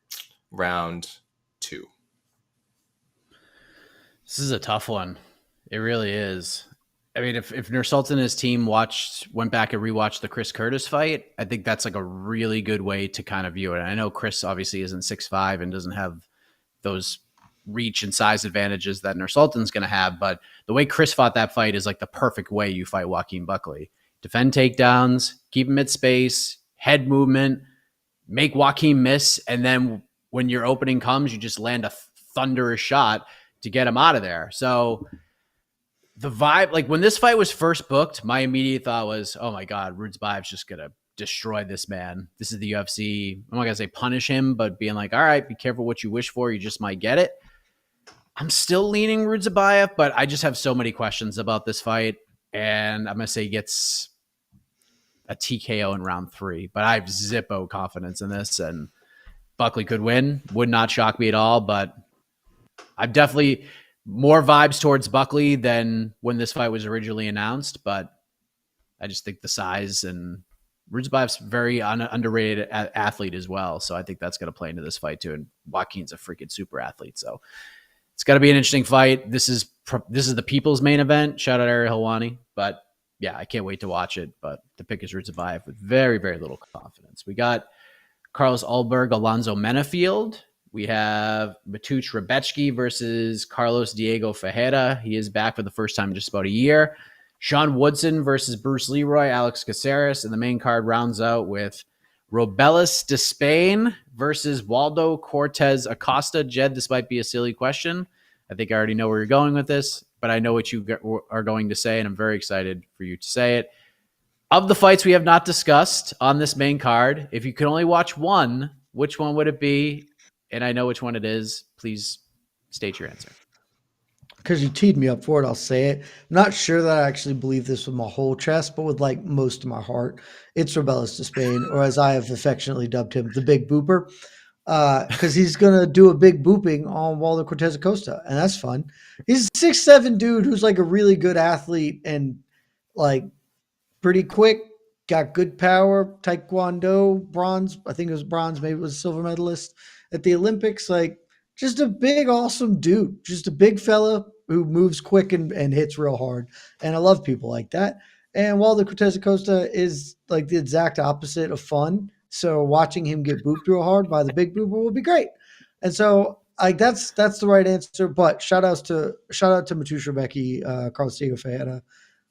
round 2. This is a tough one. It really is. I mean, if Nursulton and his team went back and rewatched the Chris Curtis fight, I think that's like a really good way to kind of view it. And I know Chris obviously isn't 6'5" and doesn't have those reach and size advantages that Nursulton's going to have, but the way Chris fought that fight is like the perfect way you fight Joaquin Buckley. Defend takedowns, keep him at space, head movement, make Joaquin miss, and then when your opening comes, you just land a thunderous shot to get him out of there. So the vibe, like when this fight was first booked, my immediate thought was, oh my God, Ruziboev's just going to destroy this man. This is the UFC. I'm not going to say punish him, but being like, all right, be careful what you wish for. You just might get it. I'm still leaning Ruziboev, but I just have so many questions about this fight. And I'm going to say he gets a TKO in round 3, but I have zippo confidence in this, and Buckley could win. Would not shock me at all, but I'm definitely more vibes towards Buckley than when this fight was originally announced, but I just think the size, and Ruziboev's very underrated athlete as well, so I think that's going to play into this fight too, and Joaquin's a freaking super athlete, so it's got to be an interesting fight. This is the people's main event. Shout out Ariel Helwani, but yeah, I can't wait to watch it, but the pick is Ruziboev with very, very little confidence. We got Carlos Ulberg, Alonzo Menafield. We have Matuch Rebecki versus Carlos Diego Ferreira. He is back for the first time in just about a year. Sean Woodson versus Bruce Leroy, Alex Caceres. And the main card rounds out with Robelis Despain versus Waldo Cortez Acosta. Jed, this might be a silly question. I think I already know where you're going with this, but I know what you are going to say, and I'm very excited for you to say it. Of the fights we have not discussed on this main card, if you could only watch one, which one would it be? And I know which one it is. Please state your answer. Because you teed me up for it, I'll say it. I'm not sure that I actually believe this with my whole chest, but with like most of my heart. It's Robelis Despain, or as I have affectionately dubbed him, the Big Booper. Because he's going to do a big booping on Waldo Cortez Acosta, and that's fun. He's a 6'7" dude who's like a really good athlete and like pretty quick, got good power, Taekwondo, bronze. I think it was bronze, maybe it was a silver medalist at the Olympics. Like just a big, awesome dude, just a big fella who moves quick and hits real hard. And I love people like that. And Waldo Cortez Acosta is like the exact opposite of fun. So watching him get booped real hard by the Big Booper will be great. And so like that's the right answer. But shout out to Mateusz Rebecki, Carlos Diego Ferreira.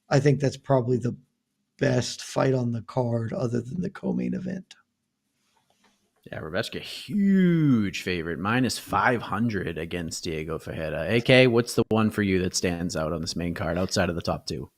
I think that's probably the best fight on the card other than the co-main event. Yeah, Rebecca, huge favorite, -500 against Diego Ferreira. AK, what's the one for you that stands out on this main card outside of the top two?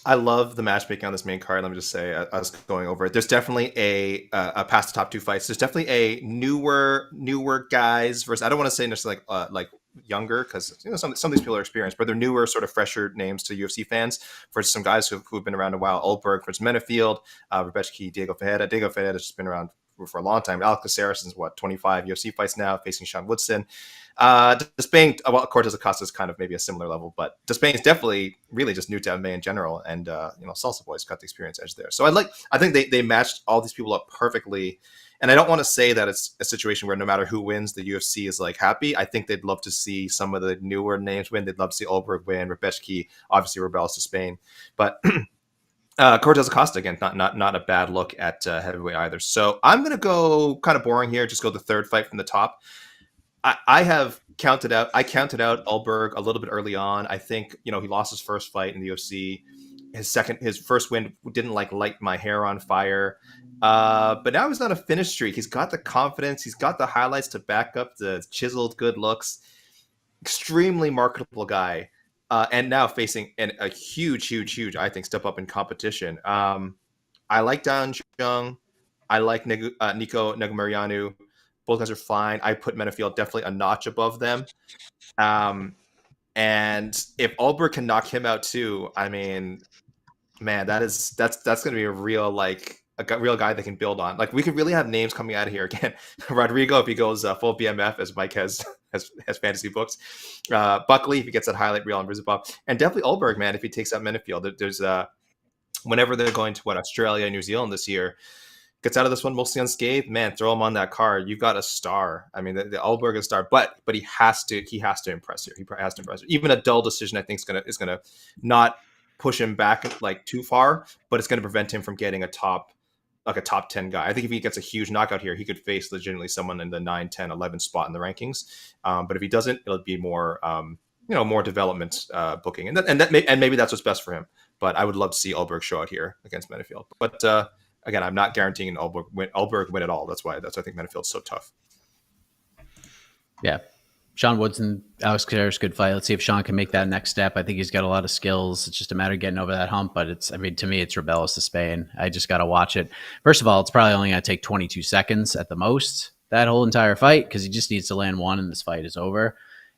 I love the matchmaking on this main card. Let me just say, I was going over it. There's definitely a past the top two fights. There's definitely a newer guys versus. I don't want to say necessarily like younger, because some of these people are experienced, but they're newer, sort of fresher names to UFC fans versus some guys who've been around a while. Oldberg versus Menefield, Rebecki, Diego Ferreira. Diego Ferreira has just been around for a long time. Alex Caceres 25 UFC fights now, facing Sean Woodson. Despain, well, of course, Acosta is kind of maybe a similar level, but Despain is definitely really just new to MMA in general, and Salsa Boy's got the experience edge there. So I think they matched all these people up perfectly, and I don't want to say that it's a situation where no matter who wins, the UFC is like happy. I think they'd love to see some of the newer names win. They'd love to see Oldberg win, Rebecki, obviously Rebellis Despain, but Cortez Acosta, again, not a bad look at heavyweight either. So I'm going to go kind of boring here, just go the third fight from the top. I counted out Oldberg a little bit early on. I think, he lost his first fight in the UFC. His first win didn't light my hair on fire. But now he's on a finish streak. He's got the confidence. He's got the highlights to back up the chiseled good looks. Extremely marketable guy. And now facing a huge, I think, step up in competition. I like Dan Jung. I like Nico Negumereanu. Both guys are fine. I put Menefield definitely a notch above them. And if Oldberg can knock him out too, I mean, man, that's going to be a real real guy they can build on. Like, we could really have names coming out of here again. Rodrigo, if he goes full BMF, as Mike has fantasy books. Buckley, if he gets that highlight reel on Ruziboev, and definitely Oldberg, man, if he takes out Menefield. There's whenever they're going to Australia, New Zealand this year, gets out of this one mostly unscathed, man, throw him on that card. You've got a star. I mean, the Oldberg is a star, but he has to impress here. He has to impress here. Even a dull decision, I think, is gonna not push him back too far, but it's gonna prevent him from getting a top 10 guy. I think if he gets a huge knockout here, he could face legitimately someone in the 9, 10, 11 spot in the rankings. But if he doesn't, it'll be more more development booking, and maybe that's what's best for him. But I would love to see Oldberg show out here against Menefield. But again, I'm not guaranteeing an Oldberg win at all. That's why I think Menefield's so tough. Yeah. Sean Woodson, Alex Caceres, good fight. Let's see if Sean can make that next step. I think he's got a lot of skills. It's just a matter of getting over that hump. But to me, it's Rebellis Despain. I just got to watch it. First of all, it's probably only going to take 22 seconds at the most, that whole entire fight, because he just needs to land one and this fight is over.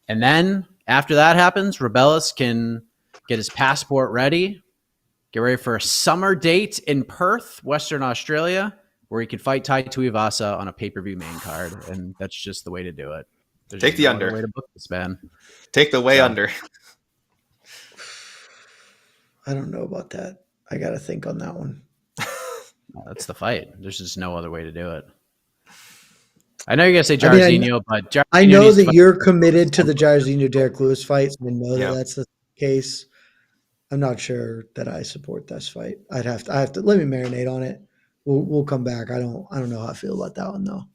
And then after that happens, Rebellis can get his passport ready, get ready for a summer date in Perth, Western Australia, where he can fight Tai Tuivasa on a pay-per-view main card. And that's just the way to do it. There's Take the under. Way to book this, man. Take the way under. I don't know about that. I got to think on that one. That's the fight. There's just no other way to do it. I know you're going to say Jairzinho, but Jairzinho I know that you're committed to the Jairzinho Derrick Lewis fight. So I know that that's the case. I'm not sure that I support this fight. I have to let me marinate on it. We'll come back. I don't know how I feel about that one though.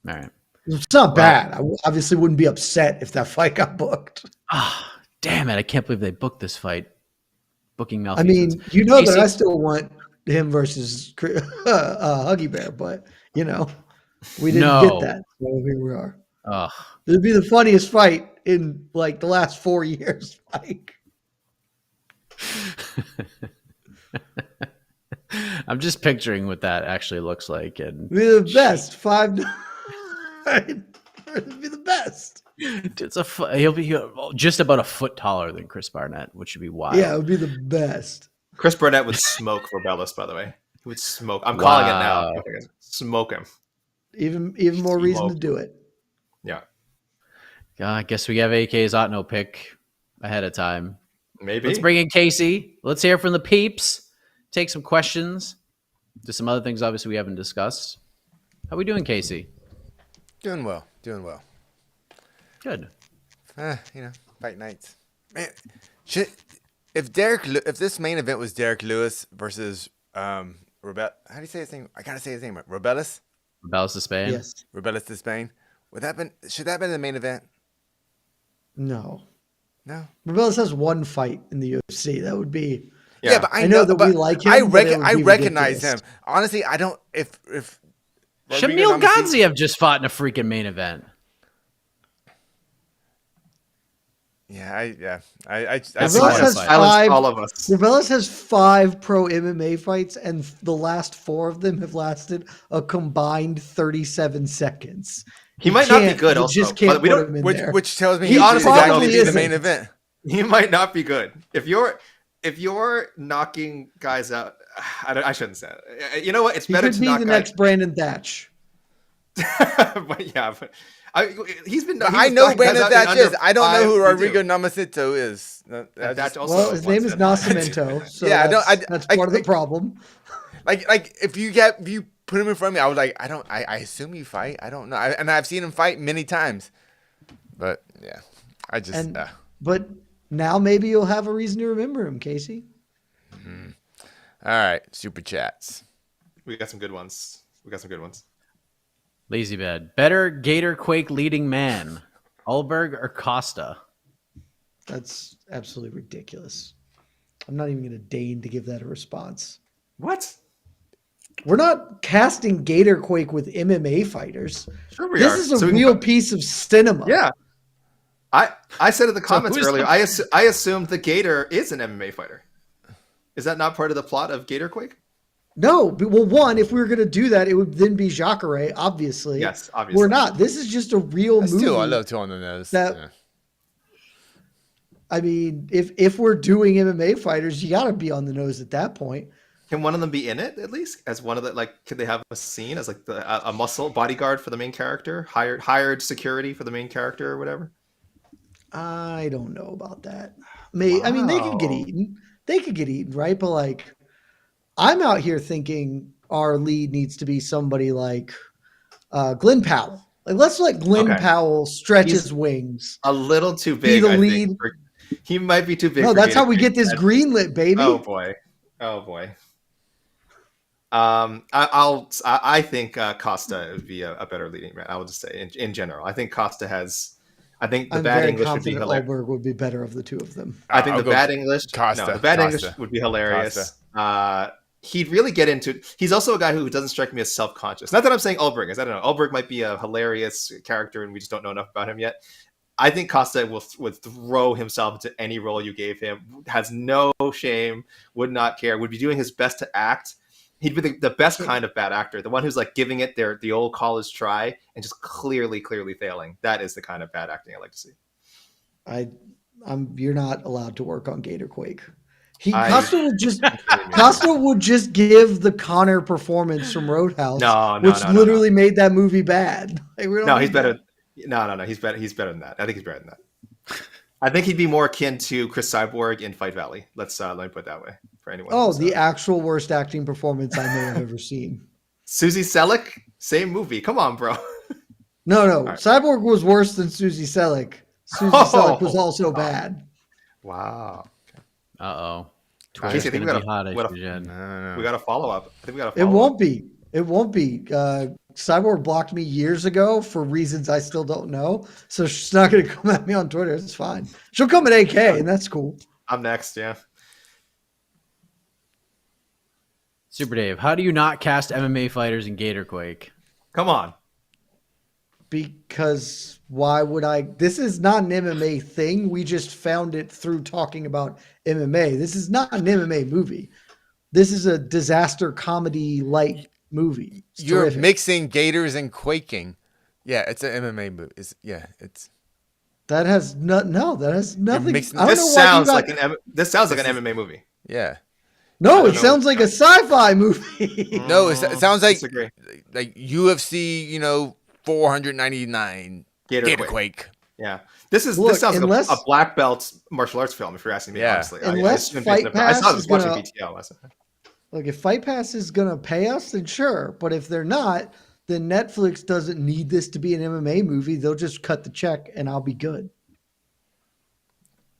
All right. It's not bad. I obviously wouldn't be upset if that fight got booked. Ah, damn it. I can't believe they booked this fight. Booking malfeasance. I mean, that I still want him versus Huggy Bear, but, we didn't get that. So here we are. This would be the funniest fight in, the last 4 years, Mike. I'm just picturing what that actually looks like. And be the best. 5-9. It'd be the best. He'll be just about a foot taller than Chris Barnett, which would be wild. Yeah, it would be the best. Chris Barnett would smoke Rebellis, by the way. He would smoke. I'm calling it now. Smoke him. Even more reason to do it. Yeah. I guess we have AK's Otno pick ahead of time. Maybe. Let's bring in Casey. Let's hear from the peeps. Take some questions. There's some other things, obviously, we haven't discussed. How we doing, Casey? Doing well. Good. Fight nights. Man, if this main event was Derrick Lewis versus how do you say his name? I gotta say his name right. Rebellis Rebellis Despain. Yes. Rebellis Despain. Should that have been the main event? No. No. Morales has one fight in the UFC. That would be. Yeah, but I know that we like him. I recognize recognize him. Honestly, I don't. If Rodrigo Shamil Gadzhiev just fought in a freaking main event. I Silence all of us. Morales has 5 pro MMA fights, and the last 4 of them have lasted a combined 37 seconds. He might not be good. You Also, just can't but we put don't. him in which there. which tells me He he honestly honestly probably got to be the isn't. main event. He might not be good. If you're knocking guys out, I shouldn't say it. You know what? It's He better could to be knock the guys. next Brandon Thatch. But he's been. I know Brandon Thatch is. I don't know who Rodrigo Nascimento is. That's also Well, his name is Nascimento. So Yeah, that's part of the problem. Like if you put him in front of me, I was like, I assume you fight. I don't know, and I've seen him fight many times. But yeah, I just. But now maybe you'll have a reason to remember him, Casey. All right, super chats. We got some good ones. Lazy Bed. Better Gator Quake leading man, Ulberg or Costa? That's absolutely ridiculous. I'm not even going to deign to give that a response. What? We're not casting Gator Quake with MMA fighters. Sure we This are. is a So we can real go- piece of cinema. Yeah. I said in the comments who's earlier. the- I assumed the Gator is an MMA fighter. Is that not part of the plot of Gator Quake? No, but, well, one, if we were going to do that, it would then be Jacare, obviously. Yes, obviously. We're not. This is just a real That's movie. too a little too on the nose. That- Yeah. I mean, if we're doing MMA fighters, you got to be on the nose at that point. Can one of them be in it at least as one of the could they have a scene as like a muscle bodyguard for the main character, hired security for the main character or whatever? I don't know about that. I mean, they could get Wow. eaten. They could get eaten, right? But like, I'm out here thinking our lead needs to be somebody like Glenn Powell. Like, let's let Glenn Okay. Powell stretch He's his wings. A little too Be big. the I lead. think. He might be too big. No, for that's Gator how we Quake. get this greenlit, baby. Oh boy. I think Costa would be a better leading man. I would just say in general. I think Costa has. I think the I'm bad very English would be confident hilarious. Ulberg would be better of the two of them. I think I'll the go bad English. Costa, No, the bad Costa. English would be hilarious. He'd really get into. He's also a guy who doesn't strike me as self-conscious. Not that I'm saying Ulberg is. I don't know. Ulberg might be a hilarious character, and we just don't know enough about him yet. I think Costa would throw himself into any role you gave him. Has no shame. Would not care. Would be doing his best to act. He'd be the best kind of bad actor. The one who's like giving it the old college try and just clearly failing. That is the kind of bad acting I like to see. You're not allowed to work on Gator Quake. I- Costa would just give the Connor performance from Roadhouse, No, which literally made that movie bad. Like, we don't No, need he's better. that. No. He's better. He's better than that. I think he's better than that. I think he'd be more akin to Chris Cyborg in Fight Valley. Let me put it that way for anyone. Oh, who's, the actual worst acting performance I may have ever seen. Susie Selleck, same movie. Come on, bro. No. right. Cyborg was worse than Susie Selleck. Susie Selleck was also bad. Wow. Uh-oh. Casey, I Twitter's think going we to be gotta- hot, what a- Jed. No. We got to follow up. I think we got to. It won't be. It won't be. Cyborg blocked me years ago for reasons I still don't know. So she's not going to come at me on Twitter. It's fine. She'll come at AK, and that's cool. I'm next. Yeah. Super Dave, how do you not cast MMA fighters in Gator Quake? Come on. Because why would I? This is not an MMA thing. We just found it through talking about MMA. This is not an MMA movie. This is a disaster comedy light movie. It's You're terrific. mixing gators and quaking. Yeah, it's an MMA movie. It's That has that has nothing. mixing- I don't know This why you sounds got- like this sounds like an MMA movie. yeah. No, I it don't know. sounds like a sci-fi movie. No, it sounds like Disagree. UFC, 499 Gator Quake. Quake. Yeah. Look, This sounds unless- like a black belt martial arts film. If you're asking me, Yeah. honestly, Unless assumed Fight it's I saw Pass this is watching gonna- BTL last night. Look, if Fight Pass is gonna pay us, then sure. But if they're not, then Netflix doesn't need this to be an MMA movie. They'll just cut the check, and I'll be good.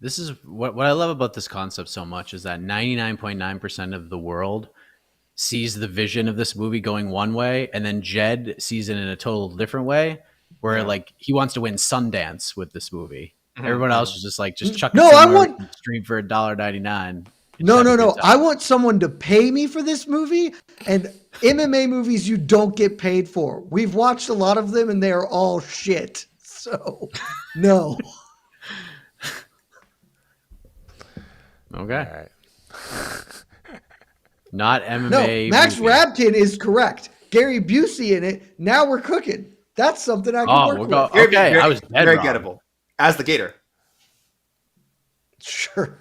This is what I love about this concept so much is that 99.9% of the world sees the vision of this movie going one way, and then Jed sees it in a total different way. where like he wants to win Sundance with this movie. Everyone else was just like, just chuck it No, I somewhere, want- stream for $1.99. No. I want someone to pay me for this movie. And MMA movies you don't get paid for. We've watched a lot of them and they are all shit. So, no. Okay. All right. Not No, MMA. Max movie. Rabkin is correct. Gary Busey in it. Now we're cooking. That's something I can Oh, work we'll with. go. Okay, I was dead very wrong. gettable as the Gator. Sure.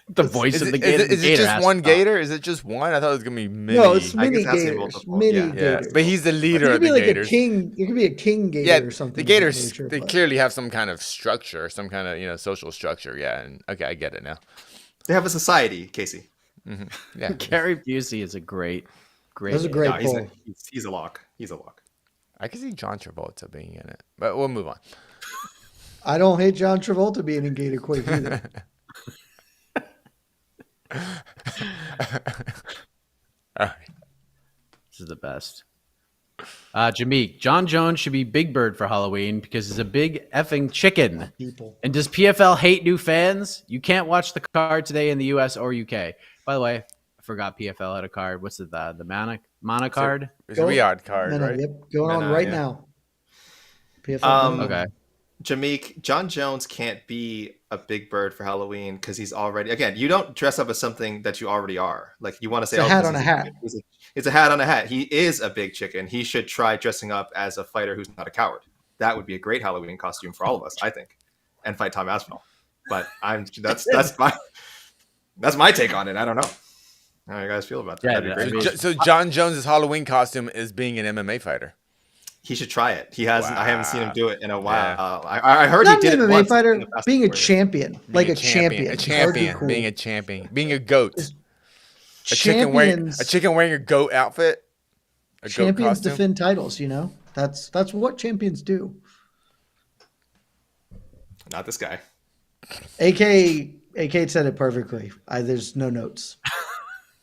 The voice Is of it, the Gator. is the it Gator just has one to gator? Is it just one? I thought it was gonna be many. No, it's I mini guess that's gators. multiple. Mini Yeah. gators. But he's the It leader could of be the like gators. a king. It could be a king gator Yeah, or something. the of that gators, nature, they but- clearly have some kind of structure, some kind of social structure. Yeah, and okay, I get it now. They have a society, Casey. Yeah, Gary Busey is a great. That was a name. great No, pull. he's a lock. He's a lock. I can see John Travolta being in it, but we'll move on. I don't hate John Travolta being in Gator Quake either. All right. This is the best. Jameek, Jon Jones should be Big Bird for Halloween because he's a big effing chicken. People. And does PFL hate new fans? You can't watch the card today in the US or UK. By the way, I forgot PFL had a card. What's it? The Mana card? It's a Riyadh card, No, right? Yep, going on No, right yeah. now. PFL. Okay. Jameek, Jon Jones can't be a big bird for Halloween because he's already, again, you don't dress up as something that you already are. Like you want to say, It's a hat this on is a hat. chicken. It's a hat on a hat. He is a big chicken. He should try dressing up as a fighter who's not a coward. That would be a great Halloween costume for all of us, I think, and fight Tom Aspinall. But that's my take on it. I don't know how you guys feel about that. Yeah, That'd be great. So John Jones's Halloween costume is being an MMA fighter. He should try it. He hasn't. I haven't seen him do it in a while. Yeah. I heard Not he did an it MMA once. fighter, in the Fast being a and Furious. champion. Like a champion. A It's hard to be champion. cool. Being a champion. Being a goat. A chicken wearing a goat outfit. A goat Champions costume. defend titles, you know? That's what champions do. Not this guy. AK said it perfectly. There's no notes.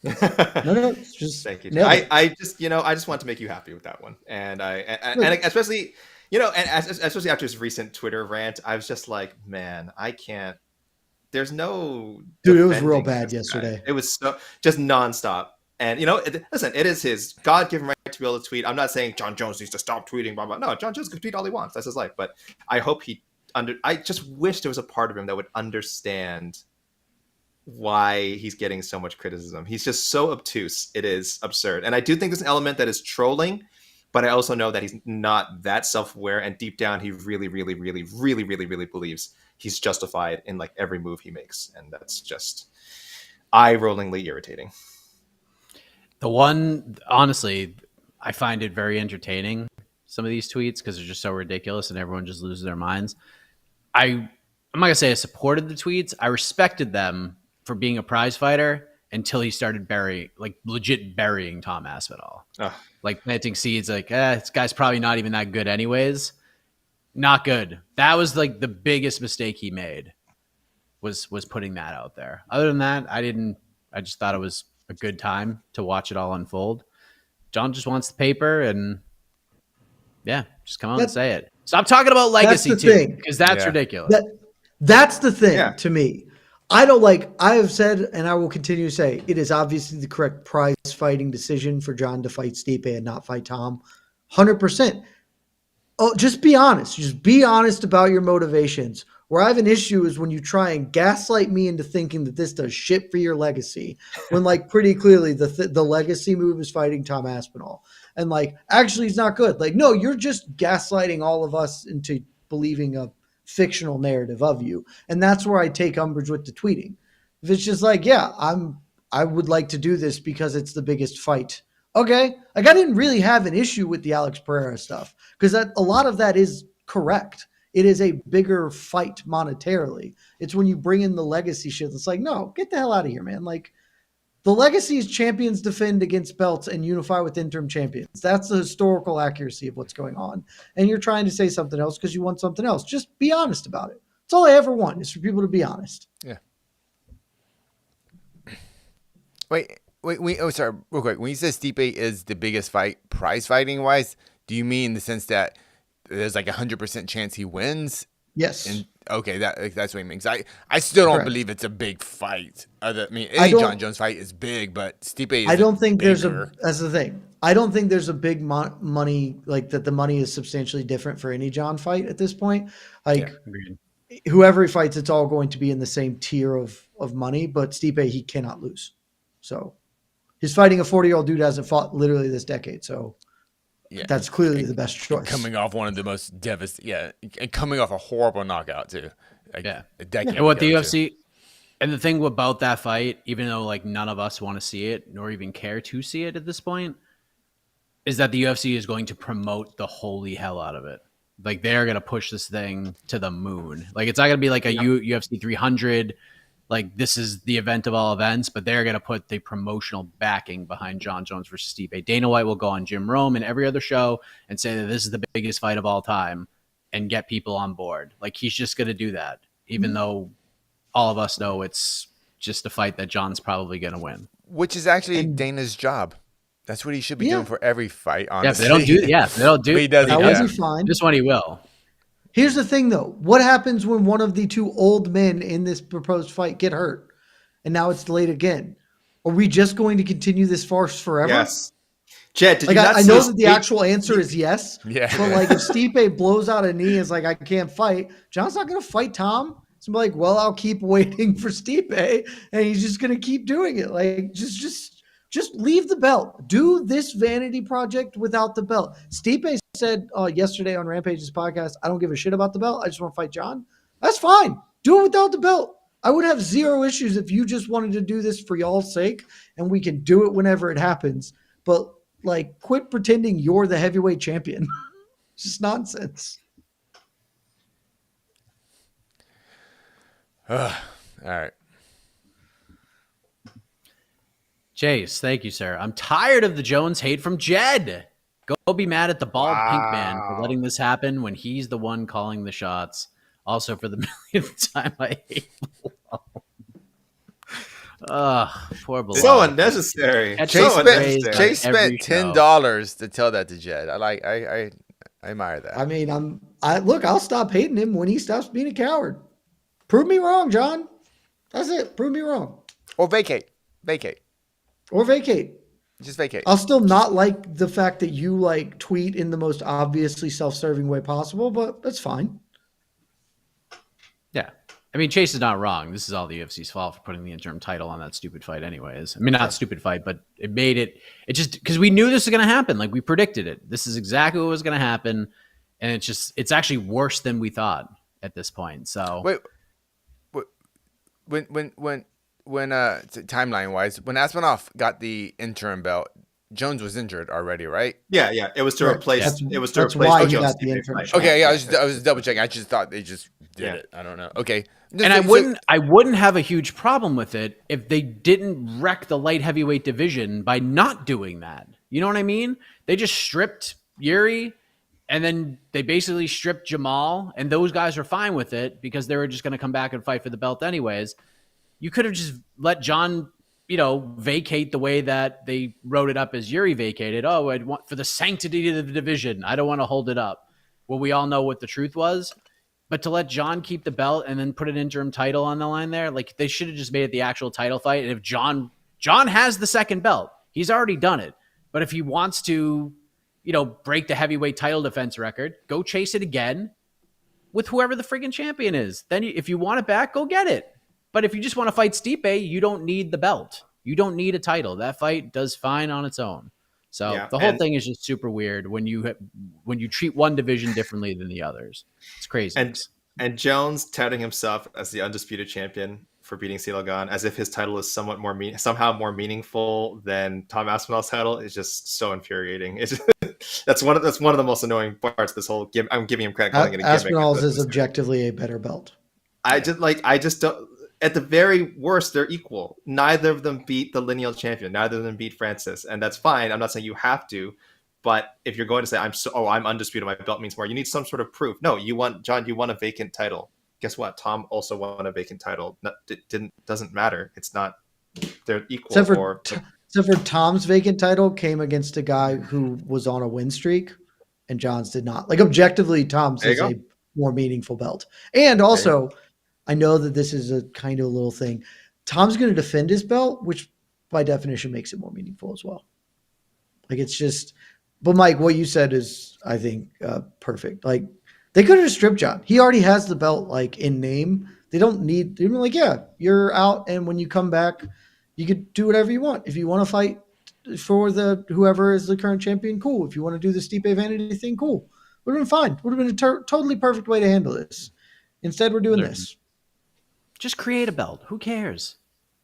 No notes. Just Thank you. nailed it. I just want to make you happy with that one, and especially especially after his recent Twitter rant, I was just like, man, I can't. There's no Dude, it was real defending bad this guy. yesterday. It was just nonstop. And listen, it is his God-given right to be able to tweet. I'm not saying Jon Jones needs to stop tweeting, blah blah. No, Jon Jones can tweet all he wants. That's his life. But I hope I just wish there was a part of him that would understand why he's getting so much criticism. He's just so obtuse. It is absurd. And I do think there's an element that is trolling, but I also know that he's not that self-aware, and deep down he really, really, really, really, really, really believes he's justified in like every move he makes. And that's just eye-rollingly irritating. The one, honestly, I find it very entertaining, some of these tweets, because they're just so ridiculous and everyone just loses their minds. I'm not going to say I supported the tweets. I respected them for being a prize fighter until he started legit burying Tom Aspinall. Ugh. Like planting seeds like, this guy's probably not even that good anyways. Not good. That was like the biggest mistake he made was putting that out there. Other than that, I just thought it was a good time to watch it all unfold. John just wants the paper and just come out and say it. Stop talking about legacy too, because that's ridiculous. That's the thing Yeah. to me. I have said, and I will continue to say, it is obviously the correct prize fighting decision for John to fight Stipe and not fight Tom. 100%. Oh, just be honest. Just be honest about your motivations. Where I have an issue is when you try and gaslight me into thinking that this does shit for your legacy, when like pretty clearly the legacy move is fighting Tom Aspinall, and like actually he's not good. Like no, you're just gaslighting all of us into believing a fictional narrative of you, and that's where I take umbrage with the tweeting. If it's just like I would like to do this because it's the biggest fight. Okay, like I didn't really have an issue with the Alex Pereira stuff because a lot of that is correct. It is a bigger fight monetarily. It's when you bring in the legacy shit. It's like, no, get the hell out of here, man. Like the legacy is champions defend against belts and unify with interim champions. That's the historical accuracy of what's going on. And you're trying to say something else because you want something else. Just be honest about it. That's all I ever want is for people to be honest. Yeah. Wait. Oh, sorry. Real quick. When you say Stipe is the biggest fight, prize fighting wise, Do you mean in the sense that there's like 100% chance he wins? Yes. And okay, that's what he means. I still don't Correct. believe it's a big fight. Any Jon Jones fight is big, but Stipe is I don't think bigger. that's the thing. I don't think there's a big money, like that the money is substantially different for any Jon fight at this point. Like whoever he fights, it's all going to be in the same tier of money, but Stipe, he cannot lose. So he's fighting a 40-year-old dude who hasn't fought literally this decade. So that's clearly the best choice. Coming off one of the most devastating, and coming off a horrible knockout too. Like a decade. And what the UFC, and the thing about that fight, even though like none of us want to see it nor even care to see it at this point, is that the UFC is going to promote the holy hell out of it. Like they're going to push this thing to the moon. Like it's not going to be like a UFC 300. Like this is the event of all events, but they're going to put the promotional backing behind Jon Jones versus Stipe. Dana White will go on Jim Rome and every other show and say that this is the biggest fight of all time and get people on board. Like he's just going to do that, even though all of us know it's just a fight that Jon's probably going to win. Which is actually Dana's job. That's what he should be doing for every fight, honestly. Yeah, if they don't do he does. That would be fine. This one he will. Here's the thing, though. What happens when one of the two old men in this proposed fight get hurt, and now it's delayed again? Are we just going to continue this farce forever? Yes. Jed, did like you not I know that the actual answer is yes. Yeah. But like if Stipe blows out a knee, is like I can't fight. Jon's not going to fight Tom. So I'm like, well, I'll keep waiting for Stipe, and he's just going to keep doing it. Like just leave the belt. Do this vanity project without the belt. Stipe said yesterday on Rampage's podcast, I don't give a shit about the belt. I just want to fight Jon. That's fine. Do it without the belt. I would have zero issues if you just wanted to do this for y'all's sake, and we can do it whenever it happens. But like, quit pretending you're the heavyweight champion. It's just nonsense. All right. Chase, thank you, sir. I'm tired of the Jones hate from Jed. Go be mad at the bald pink man for letting this happen when he's the one calling the shots. Also, for the millionth time, I hate Bilal. Poor Bilal. So unnecessary. Chase spent $10 to tell that to Jed. I admire that. I mean, I'll stop hating him when he stops being a coward. Prove me wrong, Jon. That's it. Prove me wrong. Or vacate. Or vacate. Just vacate. I'll still not like the fact that you like tweet in the most obviously self-serving way possible, but that's fine. Yeah. I mean, Chase is not wrong. This is all the UFC's fault for putting the interim title on that stupid fight anyways. I mean, not stupid fight, but it made it just because we knew this was going to happen. Like we predicted it. This is exactly what was going to happen. And it's actually worse than we thought at this point. So wait, when timeline wise, when Aspinall got the interim belt, Jones was injured already, right? Yeah. It was to replace. That's why he got the interim. Okay, I was double checking. I just thought they just did it. I don't know. Okay, and I wouldn't have a huge problem with it if they didn't wreck the light heavyweight division by not doing that. You know what I mean? They just stripped Yuri, and then they basically stripped Jamal, and those guys were fine with it because they were just going to come back and fight for the belt anyways. You could have just let Jon, vacate the way that they wrote it up as Yuri vacated. Oh, I'd want for the sanctity of the division. I don't want to hold it up. Well, we all know what the truth was. But to let Jon keep the belt and then put an interim title on the line there, like they should have just made it the actual title fight. And if Jon has the second belt, he's already done it. But if he wants to, break the heavyweight title defense record, go chase it again with whoever the friggin' champion is. Then if you want it back, go get it. But if you just want to fight Stipe, you don't need the belt. You don't need a title. That fight does fine on its own. So the whole thing is just super weird when you treat one division differently than the others. It's crazy. And Jones touting himself as the undisputed champion for beating Ciryl Gane, as if his title is somehow more meaningful than Tom Aspinall's title, is just so infuriating. It's that's one of the most annoying parts of this whole game. I'm giving him credit calling it a gimmick. Aspinall's is objectively a better belt. I just don't. At the very worst, they're equal. Neither of them beat the lineal champion. Neither of them beat Francis, and that's fine. I'm not saying you have to, but if you're going to say I'm undisputed, my belt means more, you need some sort of proof. No, you want a vacant title. Guess what? Tom also won a vacant title. Doesn't matter. It's not. They're equal. Except for Tom's vacant title came against a guy who was on a win streak, and John's did not. Like objectively, Tom's There you is go. a more meaningful belt. And also, I know that this is a kind of a little thing. Tom's going to defend his belt, which by definition makes it more meaningful as well. Like it's just, but Mike, what you said is, I think, perfect. Like they could have just stripped John. He already has the belt, like in name. They don't need, they're like, yeah, you're out. And when you come back, you could do whatever you want. If you want to fight for the, whoever is the current champion, cool. If you want to do the Stipe Vanity thing, cool. Would have been fine. Would have been a totally perfect way to handle this. Instead, we're doing this. Just create a belt. Who cares?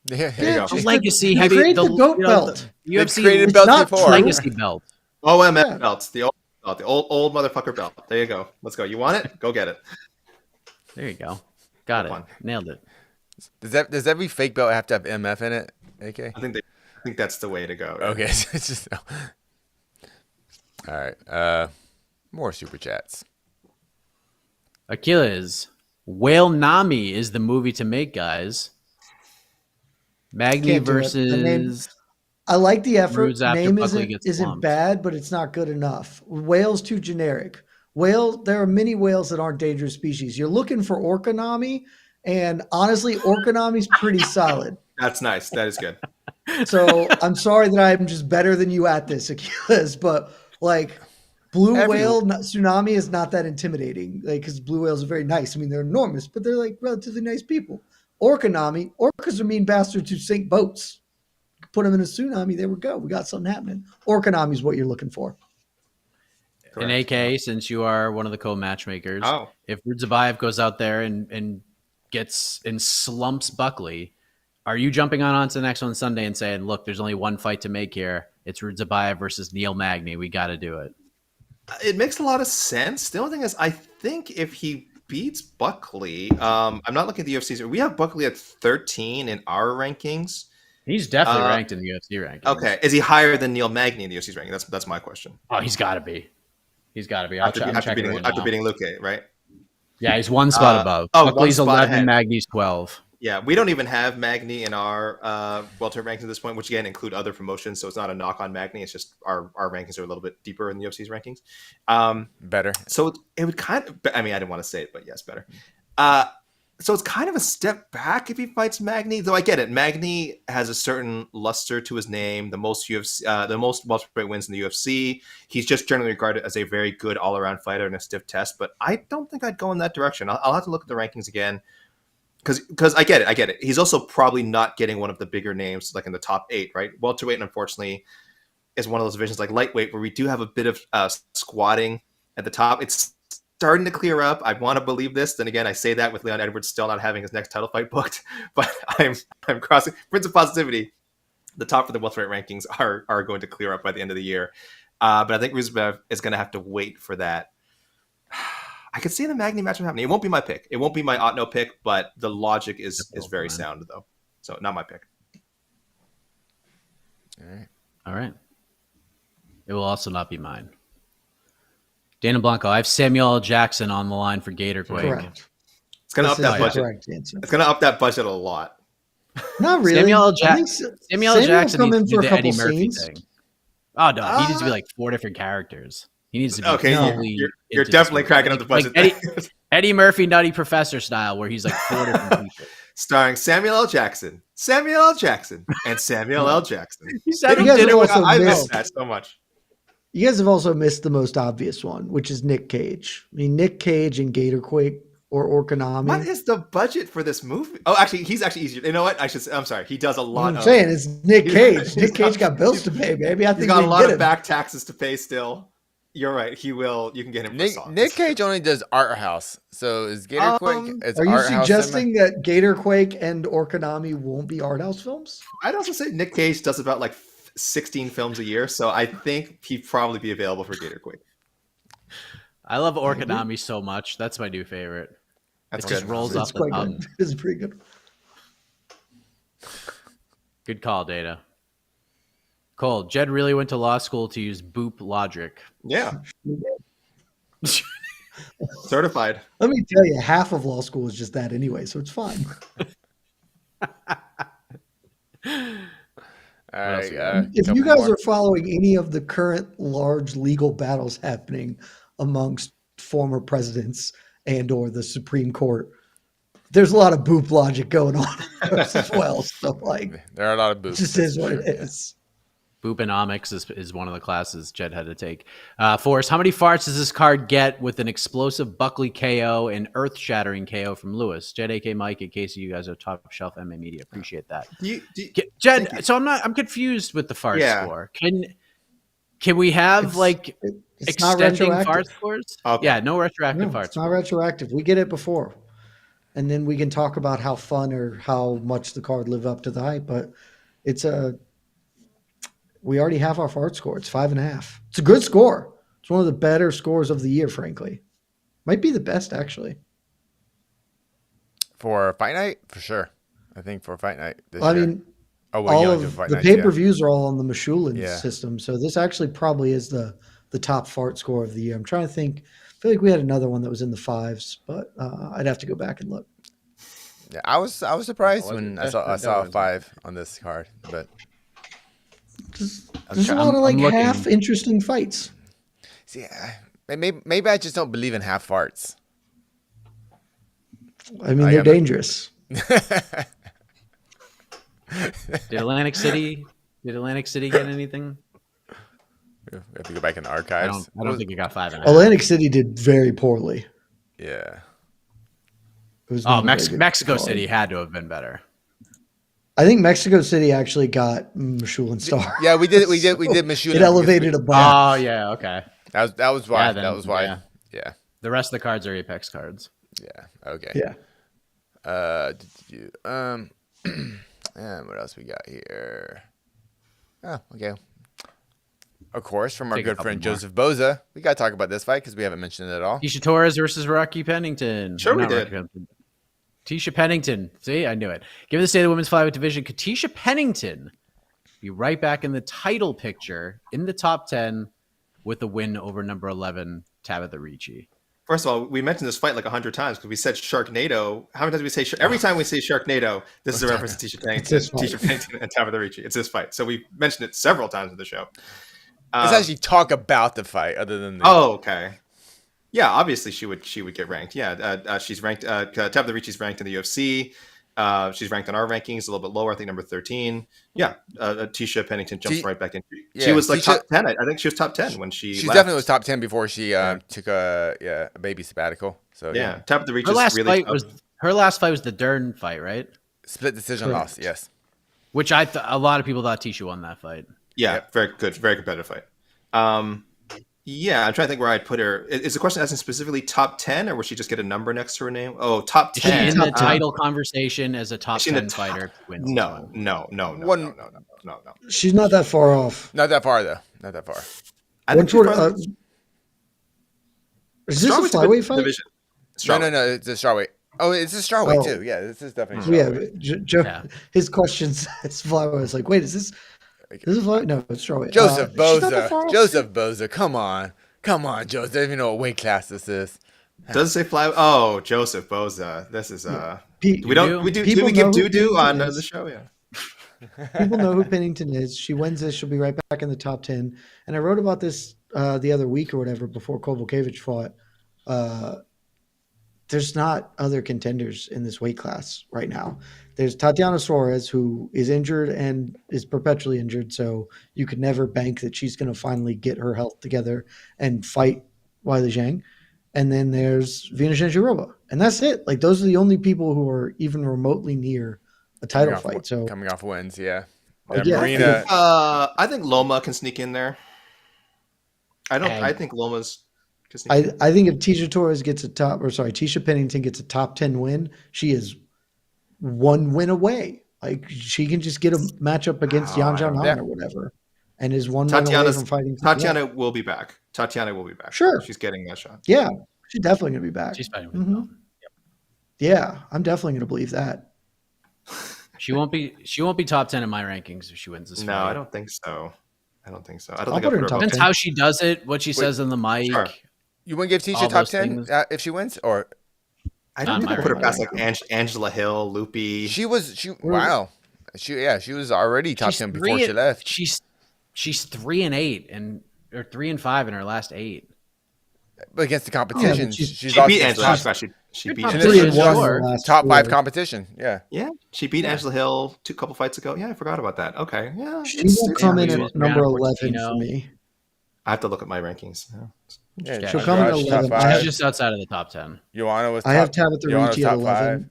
Yeah, There you go. The legacy Just heavy. create the GOAT belt. The UFC created belts belts before. legacy belt. OMF Yeah. belts, the old motherfucker belt. There you go. Let's go. You want it? Go get it. There you go. Got it. One. Nailed it. Does every fake belt have to have MF in it? AK. I think that's the way to go. Right? Okay, so it's just all right. More super chats. Achilles. Whale Nami is the movie to make, guys. Magny Can't do it. The name- versus. I like the effort. Rudes after Name Buckley gets isn't slumped. bad, but it's not good enough. Whale's too generic. Whale, there are many whales that aren't dangerous species. You're looking for Orkanami, and honestly, Orkanami's pretty solid. That's nice. That is good. So I'm sorry that I'm just better than you at this, Achilles, but like blue whale tsunami is not that intimidating. Like, because blue whales are very nice. I mean, they're enormous, but they're like relatively nice people. Orkanami, orcas are mean bastards who sink boats. Put them in a tsunami, there we go. We got something happening. Orkanami is what you're looking for. In AK, since you are one of the co-matchmakers, Oh. if Ruziboev goes out there and gets and slumps Buckley, are you jumping onto the next one Sunday and saying, look, there's only one fight to make here. It's Ruziboev versus Neil Magny. We got to do it. It makes a lot of sense. The only thing is, I think if he beats Buckley, I'm not looking at the UFC. We have Buckley at 13 in our rankings. He's definitely ranked in the UFC rankings. Okay, is he higher than Neil Magny in the UFC's ranking? That's my question. Oh, he's got to be. He's got to be. After beating Luque, right? Yeah, he's one spot above. Oh, Buckley's one spot 11, ahead. Magny's 12. Yeah, we don't even have Magny in our welter rankings at this point, which again include other promotions. So it's not a knock on Magny. It's just our rankings are a little bit deeper in the UFC's rankings. Better. So it would kind of, I mean, I didn't want to say it, but yes, better. So it's kind of a step back if he fights Magny, though I get it. Magny has a certain luster to his name, the most welterweight wins in the UFC. He's just generally regarded as a very good all-around fighter and a stiff test, but I don't think I'd go in that direction. I'll have to look at the rankings again because I get it. He's also probably not getting one of the bigger names like in the top 8, right? Welterweight, unfortunately, is one of those divisions like lightweight where we do have a bit of squatting at the top. It's starting to clear up. I want to believe this. Then again, I say that with Leon Edwards still not having his next title fight booked, but I'm crossing Prince of Positivity. The top of the welterweight rankings are going to clear up by the end of the year. But I think Ruziboev is going to have to wait for that. I could see the Magny matchup happening. It won't be my pick. It won't be my Otno pick, but the logic is very sound though. So not my pick. All right. It will also not be mine. Dana Blanco, I have Samuel L. Jackson on the line for Gator Quake. Correct. It's going to up This is that the budget. correct answer. It's going to up that budget a lot. Not really. Samuel L. I think Samuel L. Jackson come in needs to for do a the Eddie couple Murphy scenes. thing. Oh, no. He needs to be like 4 different characters. He needs to be Okay, fully you're into definitely this cracking movie. up the budget. Like Eddie Murphy, Nutty Professor style, where he's like 4 different people. Starring Samuel L. Jackson, and Samuel L. Jackson. He said You guys have also I miss missed- that so much. You guys have also missed the most obvious one, which is Nick Cage. I mean, Nick Cage and Gator Quake or Orkanami. What is the budget for this movie? Oh, actually, he's actually easier. You know what? I'm sorry. He does a lot. I'm saying it's Nick Cage. Nick Cage got bills to pay, baby. I He's think got we a lot get of him. back taxes to pay still. You're right. He will. You can get him. For songs. Nick Cage only does art house. So is Gator Quake? Are you suggesting that Gator Quake and Orkanami won't be art house films? I'd also say Nick Cage does about like 16 films a year, so I think he'd probably be available for Gator Quake. I love Orkanami so much. That's my new favorite. That's It good. just rolls It's off the quite tongue. good. It's pretty good. Good call, Data. Cole, Jed really went to law school to use boop logic. Yeah. Certified. Let me tell you, half of law school is just that anyway, so it's fine. All else right. we got? If couple you guys more. are following any of the current large legal battles happening amongst former presidents and or the Supreme Court, there's a lot of boop logic going on in those as well. So like, There are a lot of it boots. just is what it is. Booponomics is one of the classes Jed had to take. Forrest, how many farts does this card get with an explosive Buckley KO and earth-shattering KO from Lewis? Jed, AK Mike, in case you guys are top shelf MMA media. Appreciate that. Jed, so I'm confused with the fart score. Can we have It's not extending retroactive. fart scores? Okay. Yeah, no retroactive fart It's not score. retroactive. We get it before. And then we can talk about how fun or how much the card lived up to the hype. But we already have our fart score. It's 5.5. It's a good score. It's one of the better scores of the year, frankly. Might be the best, actually. For Fight Night, for sure. I think for Fight Night this I year. mean, Oh, well, all yeah, of Fight the Nights, yeah. pay-per-views are all on the Mishulin Yeah. system. So this actually probably is the top fart score of the year. I'm trying to think. I feel like we had another one that was in the 5s, but I'd have to go back and look. Yeah, I was surprised Oh, when it I saw a was. 5 on this card, but There's a lot of I'm looking. half interesting fights. see, maybe I just don't believe in half farts. I mean, I they're am- dangerous. Did Atlantic City get anything? We have to go back in the I archives. don't think it got 5.5. Atlantic City did very poorly. Yeah. It was Oh, not a very good Mexico card. City had to have been better. I think Mexico City actually got Mishulin star. Yeah, we did Mishulin. It elevated above. Oh yeah, okay. That was why. Yeah, then, that was why. yeah. Yeah. The rest of the cards are Apex cards. Yeah. Okay. Yeah. Did you and what else we got here? Oh, okay. Of course, from our Take a good couple friend more. Joseph Boza, we got to talk about this fight because we haven't mentioned it at all. Tisha Torres versus Rocky Pennington. Sure we Not did. Rocky Pennington. Tisha Pennington. See, I knew it. Given the state of the women's flyweight division, could Tisha Pennington be right back in the title picture in the top 10 with a win over number 11, Tabitha Ricci? First of all, we mentioned this fight like 100 times because we said Sharknado. How many times do we say every time we say Sharknado, this is a reference to Tisha Pennington, this fight. Tisha Pennington and Tabitha Ricci. It's this fight. So we mentioned it several times in the show. Let's actually talk about the fight, other than the Oh, okay. Yeah, obviously she would get ranked. Yeah, she's ranked. Tabitha Ricci's ranked in the UFC. She's ranked on our rankings a little bit lower. I think number 13. Yeah, Tisha Pennington jumps right back in. She yeah, was like Tisha- top 10. I think she was top 10 when she. She left. definitely was top 10 before she took a baby sabbatical. So Yeah, Tabitha Ricci Her last really fight tough. was the Dern fight, right? split decision Correct. loss. Yes. Which a lot of people thought Tisha won that fight. Yeah, Yep. very good, very competitive fight. Yeah, I'm trying to think where I'd put her. Is the question asking specifically top 10, or would she just get a number next to her name? Oh, top Is she 10. in the Top title conversation as a top Is she in the 10 top- fighter? if she wins this No, one? no. She's not that far off. Not that far though. Not that far. I think she's One probably- is this a Strawweight's flyweight good fight? division. No. It's a strawweight. Oh, it's a strawweight Oh. too. Yeah, this is definitely Yeah, strawweight. but Joe, Yeah. his questions, it's flyweight. I was like, wait, is this a flyweight? No, it's strawweight. Joseph She's not that Boza. far off. Joseph Boza. Come on, Joseph. I don't even know what weight class this is. Does it say fly? Oh, Joseph Boza. This is Pe- we don't we do People we give know who doo on Pennington is. the show? Yeah. People know who Pennington is. She wins this, she'll be right back in the top 10. And I wrote about this the other week or whatever before Kovalevich fought. There's not other contenders in this weight class right now. There's Tatiana Suarez, who is injured and is perpetually injured, so you could never bank that she's going to finally get her health together and fight Weili Zhang. And then there's Vina Jandiroba, and that's it. Like, those are the only people who are even remotely near a title fight. So coming off wins, yeah. Yeah, Marina. I think Loma can sneak in there. I think Loma's can sneak in. I think if Tisha Torres gets Tisha Pennington gets a top 10 win, she is one win away. Like, she can just get a matchup against Yan Zhang yeah. or whatever, and is one win away from fighting. Tatiana will be back. Tatiana will be back. Sure. She's getting that shot. Yeah, she's definitely going to be back. She's fighting with Mhm. Yeah, I'm definitely going to believe that. She won't be top 10 in my rankings if she wins this No, fight. I don't think so. I don't think I'll so. put her in above- top Depends 10. how she does it, what she says on the mic. Sure. You want to give Tisha All top those 10 things. if she wins, or I Not don't think my I put her ranking. past like Angela Hill, Loopy. she wow. She was already top 10 before she left. She's 3-8 or 3-5 in her last 8. But against the competition, Yeah, she's She beat lost. Angela Hill. She beat She's Angela Three and Hill. one in Sure. the last Top 5 four. competition. Yeah. Yeah, she beat Angela Hill a couple fights ago. Yeah, I forgot about that. Okay, yeah. She will come in yeah. at number Brianna 11 Portofino. for me. I have to look at my rankings. Yeah. Yeah, She'll come in at Josh, top 11. five. She's just outside of the top 10. Joanna was. I have Tabitha Joanna's Ricci at top 11. 5.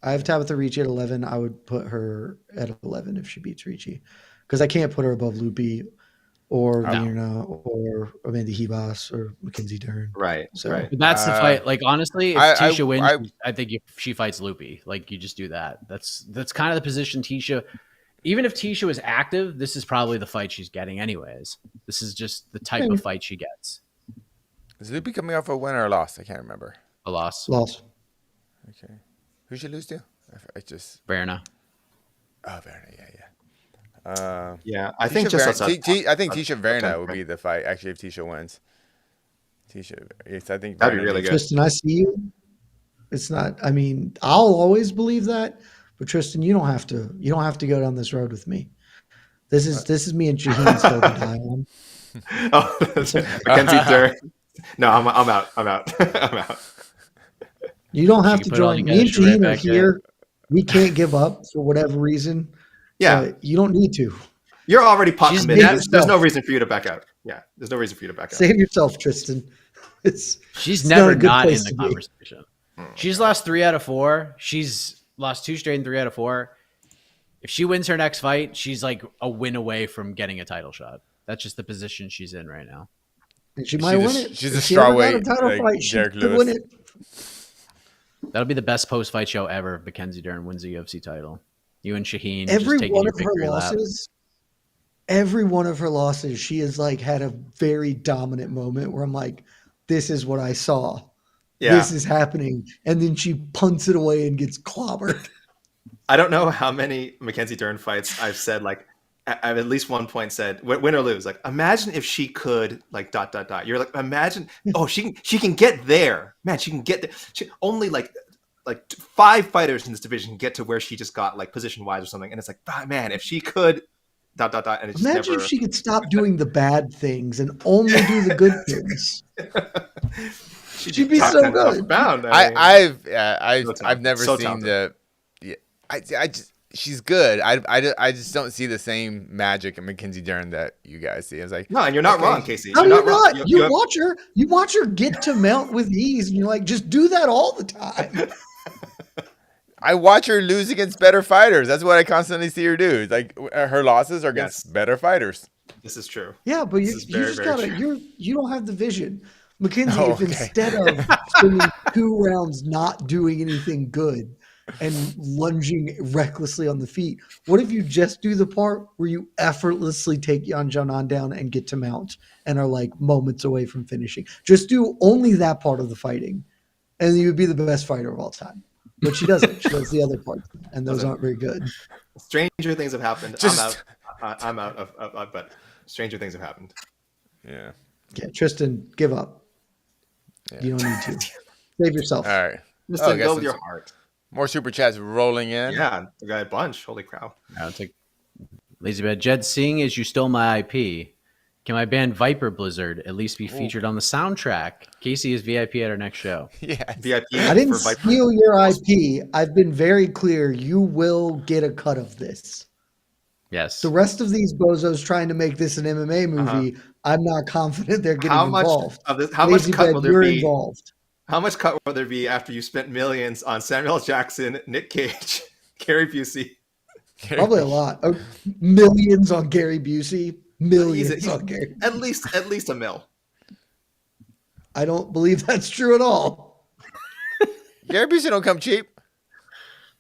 I have Tabitha Ricci at 11. I would put her at 11 if she beats Ricci, because I can't put her above Lupi or No. Vienna or Amanda Hebas or Mackenzie Dern. Right. So- Right. But that's the fight. Like, honestly, if Tisha wins, I think if she fights Lupi, like, you just do that. That's kind of the position Tisha. Even if Tisha was active, this is probably the fight she's getting anyways. This is just the type of fight she gets. Is Lupi coming off a win or a loss? I can't remember. A loss. Loss. Okay. Who should lose to? I just. Verna. Oh, Verna. Yeah. Yeah, I think just outside. I think Tisha Verna would be the fight. Actually, if Tisha wins, yes, I think That'd be really good. Tristan, I see you. It's not. I mean, I'll always believe that, but Tristan, you don't have to. You don't have to go down this road with me. This is me and Shaheen still to die on. Oh, Mackenzie Dern. No, I'm out. I'm out. I'm out. You don't have She to can put it all join. together, Me and she'll be right Shaheen are back here. We can't give up for whatever reason. Yeah, but you don't need to. you're already pot She's committed. never- There's no reason for you to back out. Yeah, there's no reason for you to back out. Save yourself, Tristan. It's She's never not a good not in place the to be. conversation. She's lost 3 out of 4. She's lost 2 straight and 3 out of 4. If she wins her next fight, she's like a win away from getting a title shot. That's just the position she's in right now. And she might win it. She's If a she ever got strawweight, title like fight, she Derrick could Lewis. win it. That'll be the best post-fight show ever if Mackenzie Dern wins the UFC title. You and Shaheen Every just taking one your of her victory lap. losses, she has like had a very dominant moment where I'm like, this is what I saw. Yeah, This is happening. And then she punts it away and gets clobbered. I don't know how many Mackenzie Dern fights I've said, like, I've at least one point said, win or lose, like, imagine if she could, like, ... You're like, imagine, oh, she can get there. Man, she can get there. She only, like 5 fighters in this division can get to where she just got, like, position-wise or something. And it's like, man, if she could, ... And it's just Imagine never... if she could stop doing the bad things and only do the good things. She'd be top so 10 good. Bound. I've never So seen talented. I just she's good. I just don't see the same magic in Mackenzie Dern that you guys see. I was like, No, and you're not okay. wrong, Casey. How You're do you not wrong. not? You You have- watch her get to mount with ease, and you're like, just do that all the time. I watch her lose against better fighters. That's what I constantly see her do. It's like her losses are against Yes. better fighters. This is true. Yeah, but you This is very, just very gotta true. you don't have the vision. Mackenzie, Oh, if okay. instead of spending 2 rounds not doing anything good and lunging recklessly on the feet, what if you just do the part where you effortlessly take Jon Jones down and get to mount and are like moments away from finishing? Just do only that part of the fighting, and you would be the best fighter of all time. But she doesn't. She does the other part, and those aren't very good. Stranger things have happened. Just- I'm out of but stranger things have happened. Yeah. Yeah, Tristan, give up. Yeah. You don't need to. Save yourself. All right. Just Oh, I guess go with it's- your heart. More super chats rolling in. Yeah, we got a bunch. Holy cow. I'll take Lazy Bed. Jed, seeing as you stole my IP, can my band Viper Blizzard at least be featured on the soundtrack? Casey is VIP at our next show. Yeah. VIP. I didn't for Viper. steal your IP. I've been very clear. You will get a cut of this. Yes. The rest of these bozos trying to make this an MMA movie, I'm not confident they're getting How much involved. of this? How Lazy much cut Bed, will there you're be? involved. How much cut will there be after you spent millions on Samuel L. Jackson, Nick Cage, Gary Busey? Probably a lot. Millions on Gary Busey. Millions He's on Gary. at least a mil. I don't believe that's true at all. Gary Busey don't come cheap.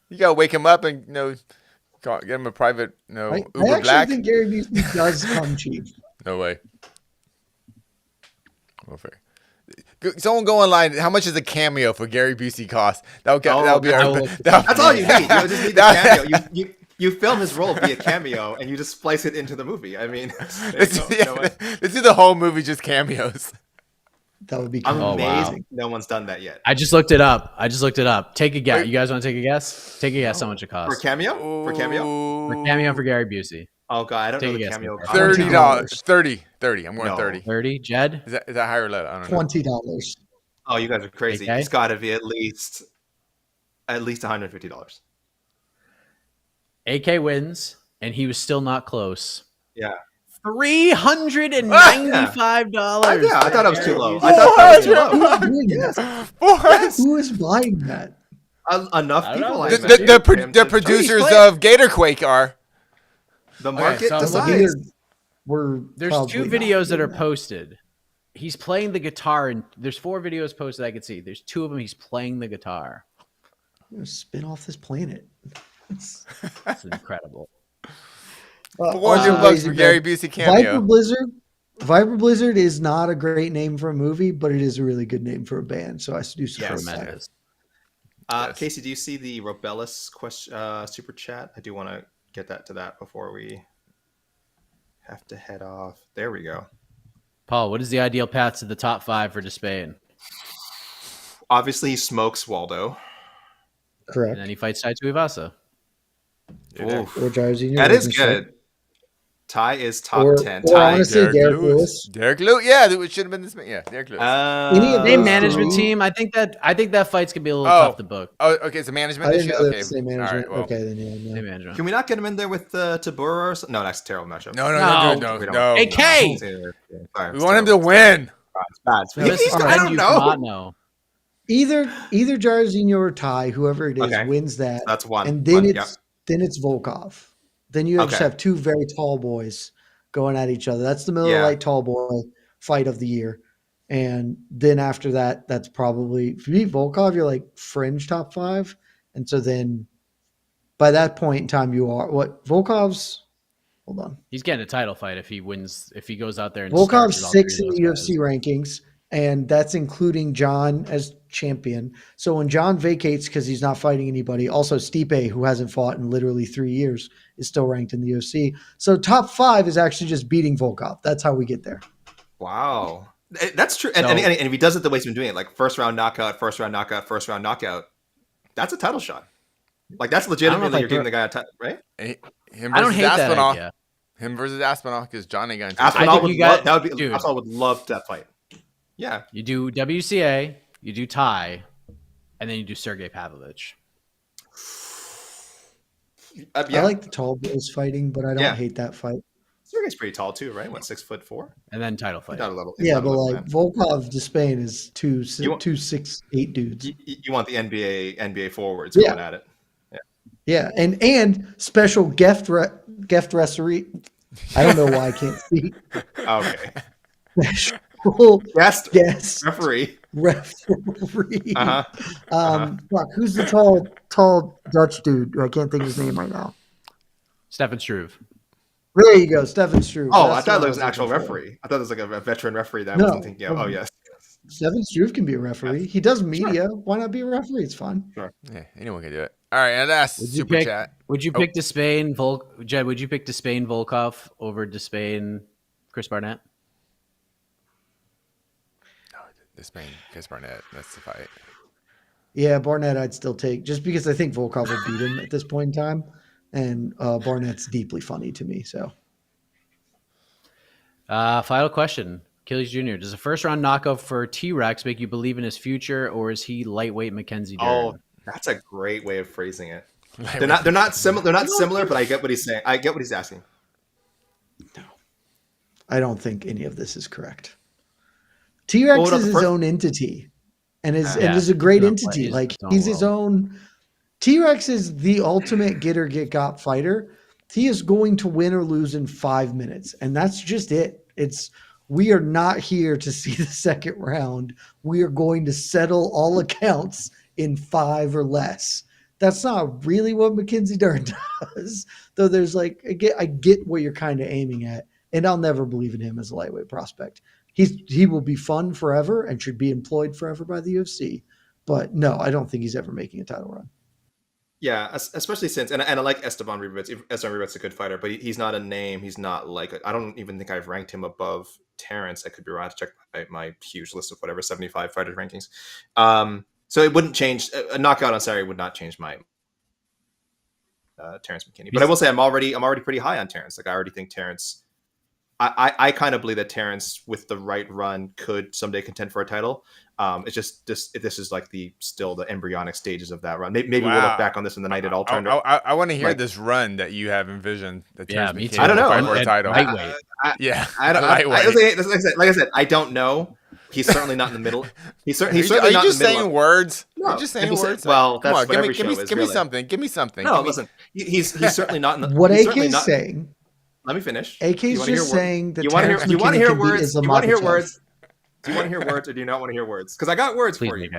You gotta wake him up and get him a private I Uber actually Black. think Gary Busey does come cheap. No way. Well, fair. Someone go online. How much does a cameo for Gary Busey cost? That'll be our. That's all you need. You just need the cameo. You film his role via cameo, and you just splice it into the movie. I mean, Let's do the whole movie just cameos. That would be I'm Oh, wow. amazing. No one's done that yet. I just looked it up. Take a guess. Wait. You guys want to take a guess? Take a guess how much it For costs. cameo? For cameo? For cameo for Gary Busey. Oh god, I don't Take know a the guess, cameo. okay. cost. $30. 30. I'm going No. 30. 30. Jed? Is that higher or low? I don't know. $20. Oh, you guys are crazy. Okay. It's got to be at least $150. AK wins, and he was still not close. Yeah. $395. Yeah, I thought it was too low. Busey. I thought that was too Who's low. doing Yes. that? What? Who is buying that? Enough I don't people. know. I The, imagine, the, for him the to- producers play- of Gatorquake are. the market so decides. There's Probably two not videos that doing are posted. He's playing the guitar, and there's 4 videos posted I could see. There's 2 of them he's playing the guitar. I'm gonna spin off this planet. It's incredible. $400 also, for Gary Busey cameo. Viper Blizzard is not a great name for a movie, but it is a really good name for a band. So I do support Yes. that. Tremendous. Yes. Casey, do you see the Robellus question, super chat? I do want to get to that before we have to head off. There we go. Paul, what is the ideal path to the top 5 for Despain? Obviously, he smokes Waldo. Correct. And then he fights Tai Tuivasa. Oof. Or Jairzinho That is Rosenstruck. good. Ty is top Or- 10. or Ty, honestly, Derrick Lewis. Derrick Lewis. Yeah, it should have been this. Yeah, Derrick Lewis. Any of Same those management three? team. I think that fight's gonna be a little Oh. tough to book. Oh, okay. It's a management I didn't issue. know Okay. that's the same management. All right, well. Okay, then yeah. No. Same management. can we not get him in there with Tabura or something? No, that's a terrible matchup. No, No. We don't. no. AK! Sorry, We it's want him to terrible. win. It's bad. It's bad. This is I I don't you know. cannot know. Either Jairzinho or Ty, whoever it is, Okay. wins that, That's one. and then One, it's Volkov. Then you just Okay. have 2 very tall boys going at each other. That's the middle Yeah. light tall boy fight of the year. And then after that, that's probably if you beat Volkov, you're like fringe top 5. And so then by that point in time, you are what Volkov's. Hold on. He's getting a title fight if he wins. If he goes out there and Volkov's starts with all 6 three in of the those UFC guys. rankings, and that's including John as champion. So when John vacates because he's not fighting anybody, also Stipe, who hasn't fought in literally 3 years, is still ranked in the UFC. So top 5 is actually just beating Volkov. That's how we get there. Wow. That's true. And, So- and if he does it the way he's been doing it, like first round knockout, first round knockout, first round knockout, that's a title shot. Like that's legitimately I you're giving the guy a title, right? Him I don't versus hate that Aspinall. idea. Him versus Aspinall because John ain't going to. think Aspinall would you got- love, that would be dude. Aspinall would love that fight. Yeah. You do WCA, you do Ty, and then you do Sergey Pavlovich. Yeah. I like the tall boys fighting, but I don't Yeah. hate that fight. Sergey's pretty tall too, right? What, 6'4"? And then title He's fight. not a little. he's Yeah, not a but little like man. Volkov Despain is two You want- 6'8" dudes. You want the NBA forwards Yeah. going at it. Yeah, and special guest referee. I don't know why I can't see. Okay. Special Guest guest referee. referee. Uh-huh. Fuck, who's the tall Dutch dude? I can't think of his name right now. Stefan Struve. There you go, Stefan Struve. Oh, That's I thought what it was an actual looking for. referee. I thought it was like a veteran referee that I No. wasn't thinking of. Oh, yes. Stefan Struve can be a referee. He does media. Why not be a referee? It's fun. Yeah, anyone can do it. All right, and that's Would you super pick? chat. Would you pick Despain Jed? Would you pick Despain Volkov over Despain Chris Barnett? Despain, Chris Barnett. That's the fight. Yeah, Barnett I'd still take just because I think Volkov would beat him at this point in time. And Barnett's deeply funny to me. So Final question. Achilles Jr. Does a first round knockout for T-Rex make you believe in his future, or is he lightweight Mackenzie Dern? Oh, that's a great way of phrasing it. They're not similar. They're not similar, but I get what he's saying. I get what he's asking. I don't think any of this is correct. T-Rex Well, no, is the his first- own entity and Yeah, is a great he's entity. his Like own he's his world. own. T-Rex is the ultimate get or get got fighter. He is going to win or lose in 5 minutes. And that's just it. We are not here to see the second round. We are going to settle all accounts in 5 or less. That's not really what Mackenzie Dern does. Though there's like, I get what you're kind of aiming at. And I'll never believe in him as a lightweight prospect. He will be fun forever and should be employed forever by the UFC. But no, I don't think he's ever making a title run. Yeah, especially since, and I like Esteban Ribas. Esteban Ribas is a good fighter, but he's not a name. He's not like, I don't even think I've ranked him above Terrence. I could be wrong. I have to check my huge list of whatever 75 fighters rankings. So it wouldn't change. A knockout on Saturday would not change my Terrence McKinney. But I will say I'm already pretty high on Terrence. Like I already think Terrence. I kind of believe that Terrence, with the right run, could someday contend for a title. It's just this is like still the embryonic stages of that run. Maybe we'll look back on this in the night it all turned. I want to hear this run that you have envisioned. Yeah, me too. I don't know. Fight for a title. Lightweight. Like I said, I don't know. He's certainly not in the middle. He's certainly not in the middle. Are you just saying words? No, Are you just saying words? Well, come on, that's give me something. Give me something. No, listen. He's certainly not in the. What AK is saying. Let me finish. AK's just saying that you want to hear words? Do you want to hear words? Do you want to hear words, or do you not want to hear words? Because I got words for you.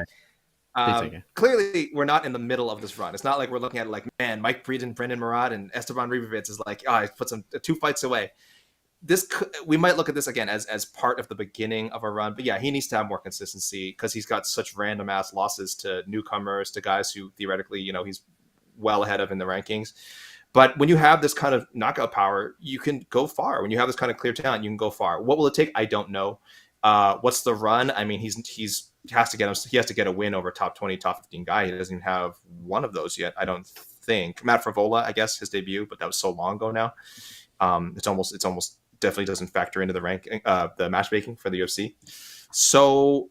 Clearly, we're not in the middle of this run. It's not like we're looking at it like, man, Mike Breeden, Brendan Murat, and Esteban Ribovitz is like, I put some 2 fights away. We might look at this again as part of the beginning of a run, but yeah, he needs to have more consistency because he's got such random ass losses to newcomers, to guys who theoretically, he's well ahead of in the rankings. But when you have this kind of knockout power, you can go far. When you have this kind of clear talent, you can go far. What will it take? I don't know. What's the run? I mean, he has to get a win over top 20, top 15 guy. He doesn't even have one of those yet, I don't think. Matt Favola, I guess, his debut, but that was so long ago now. It's almost definitely doesn't factor into the ranking, the matchmaking for the UFC. So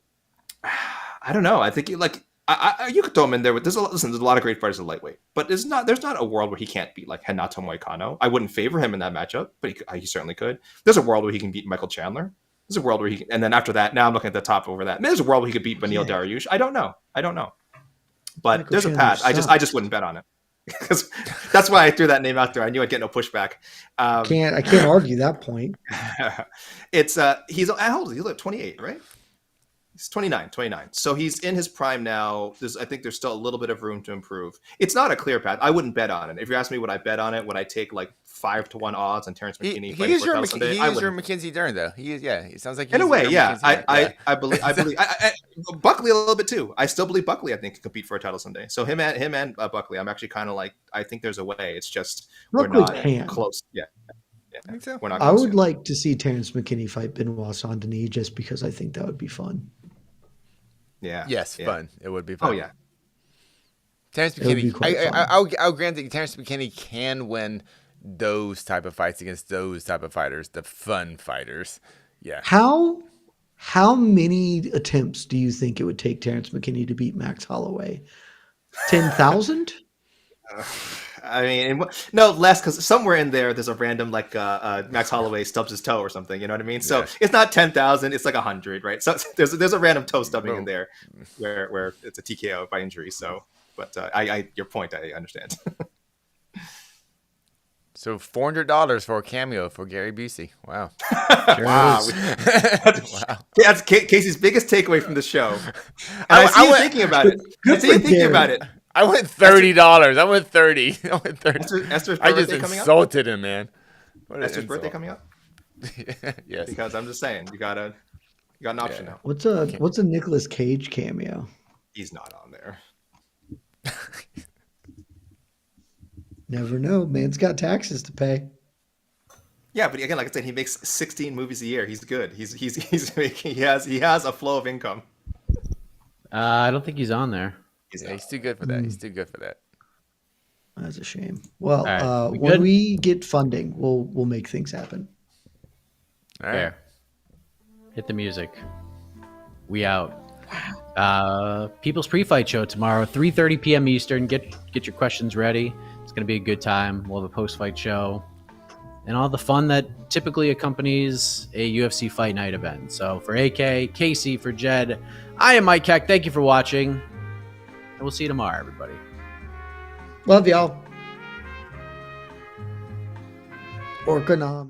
I don't know. I think you could throw him in there. There's a lot of great fighters at lightweight, but there's not a world where he can't beat like Renato Moicano. I wouldn't favor him in that matchup, but he certainly could. There's a world where he can beat Michael Chandler. There's a world where and then after that, now I'm looking at the top over that. There's a world where he could beat Beneil Dariush. I don't know. But Michael there's a path. I just wouldn't bet on it. Because that's why I threw that name out there. I knew I'd get no pushback. I can't argue that point. It's he's how old is he? He's like 28, right? He's 29. So he's in his prime now. I think there's still a little bit of room to improve. It's not a clear path. I wouldn't bet on it. If you ask me, would I bet on it? Would I take like 5-1 odds on Terrence McKinney? He is your Mackenzie Dern, though. He is. Yeah, it sounds like in a way. Yeah, I believe Buckley a little bit too. I still believe Buckley. I think can compete for a title someday. So him and Buckley. I'm actually kind of like I think there's a way. It's just Buckley we're not close. Yeah. I think so. We're not. I would like to see Terrence McKinney fight Benoit Saint-Denis just because I think that would be fun. Yeah. Yes, fun. It would be fun. Oh yeah. Terrence McKinney. I'll grant that Terrence McKinney can win those type of fights against those type of fighters, the fun fighters. Yeah. How many attempts do you think it would take Terrence McKinney to beat Max Holloway? 10,000? I mean, no, less, because somewhere in there's a random like Max Holloway stubs his toe or something. You know what I mean? So it's not 10,000; it's like 100, right? So there's a random toe stubbing in there where it's a TKO by injury. So, but your point, I understand. So $400 for a cameo for Gary Busey. Wow. Wow. Wow. That's Casey's biggest takeaway from the show. And I see you thinking about it. I went $30. I went 30. Esther's I just birthday coming up? insulted him, man. Esther's birthday coming up? Yes. Because I'm just saying, you got an option now. What's a Nicolas Cage cameo? He's not on there. Never know. Man's got taxes to pay. Yeah, but again, like I said, he makes 16 movies a year. He's good. He's making. He has a flow of income. I don't think he's on there. He's too good for that. He's too good for that. That's a shame. Well, right, when we get funding, we'll make things happen. All right. Hit the music. We out. People's Pre-Fight Show tomorrow, 3:30 p.m. Eastern. Get your questions ready. It's going to be a good time. We'll have a post-fight show and all the fun that typically accompanies a UFC Fight Night event. So for AK, Casey, for Jed, I am Mike Heck. Thank you for watching. And we'll see you tomorrow, everybody. Love y'all. Orkonami.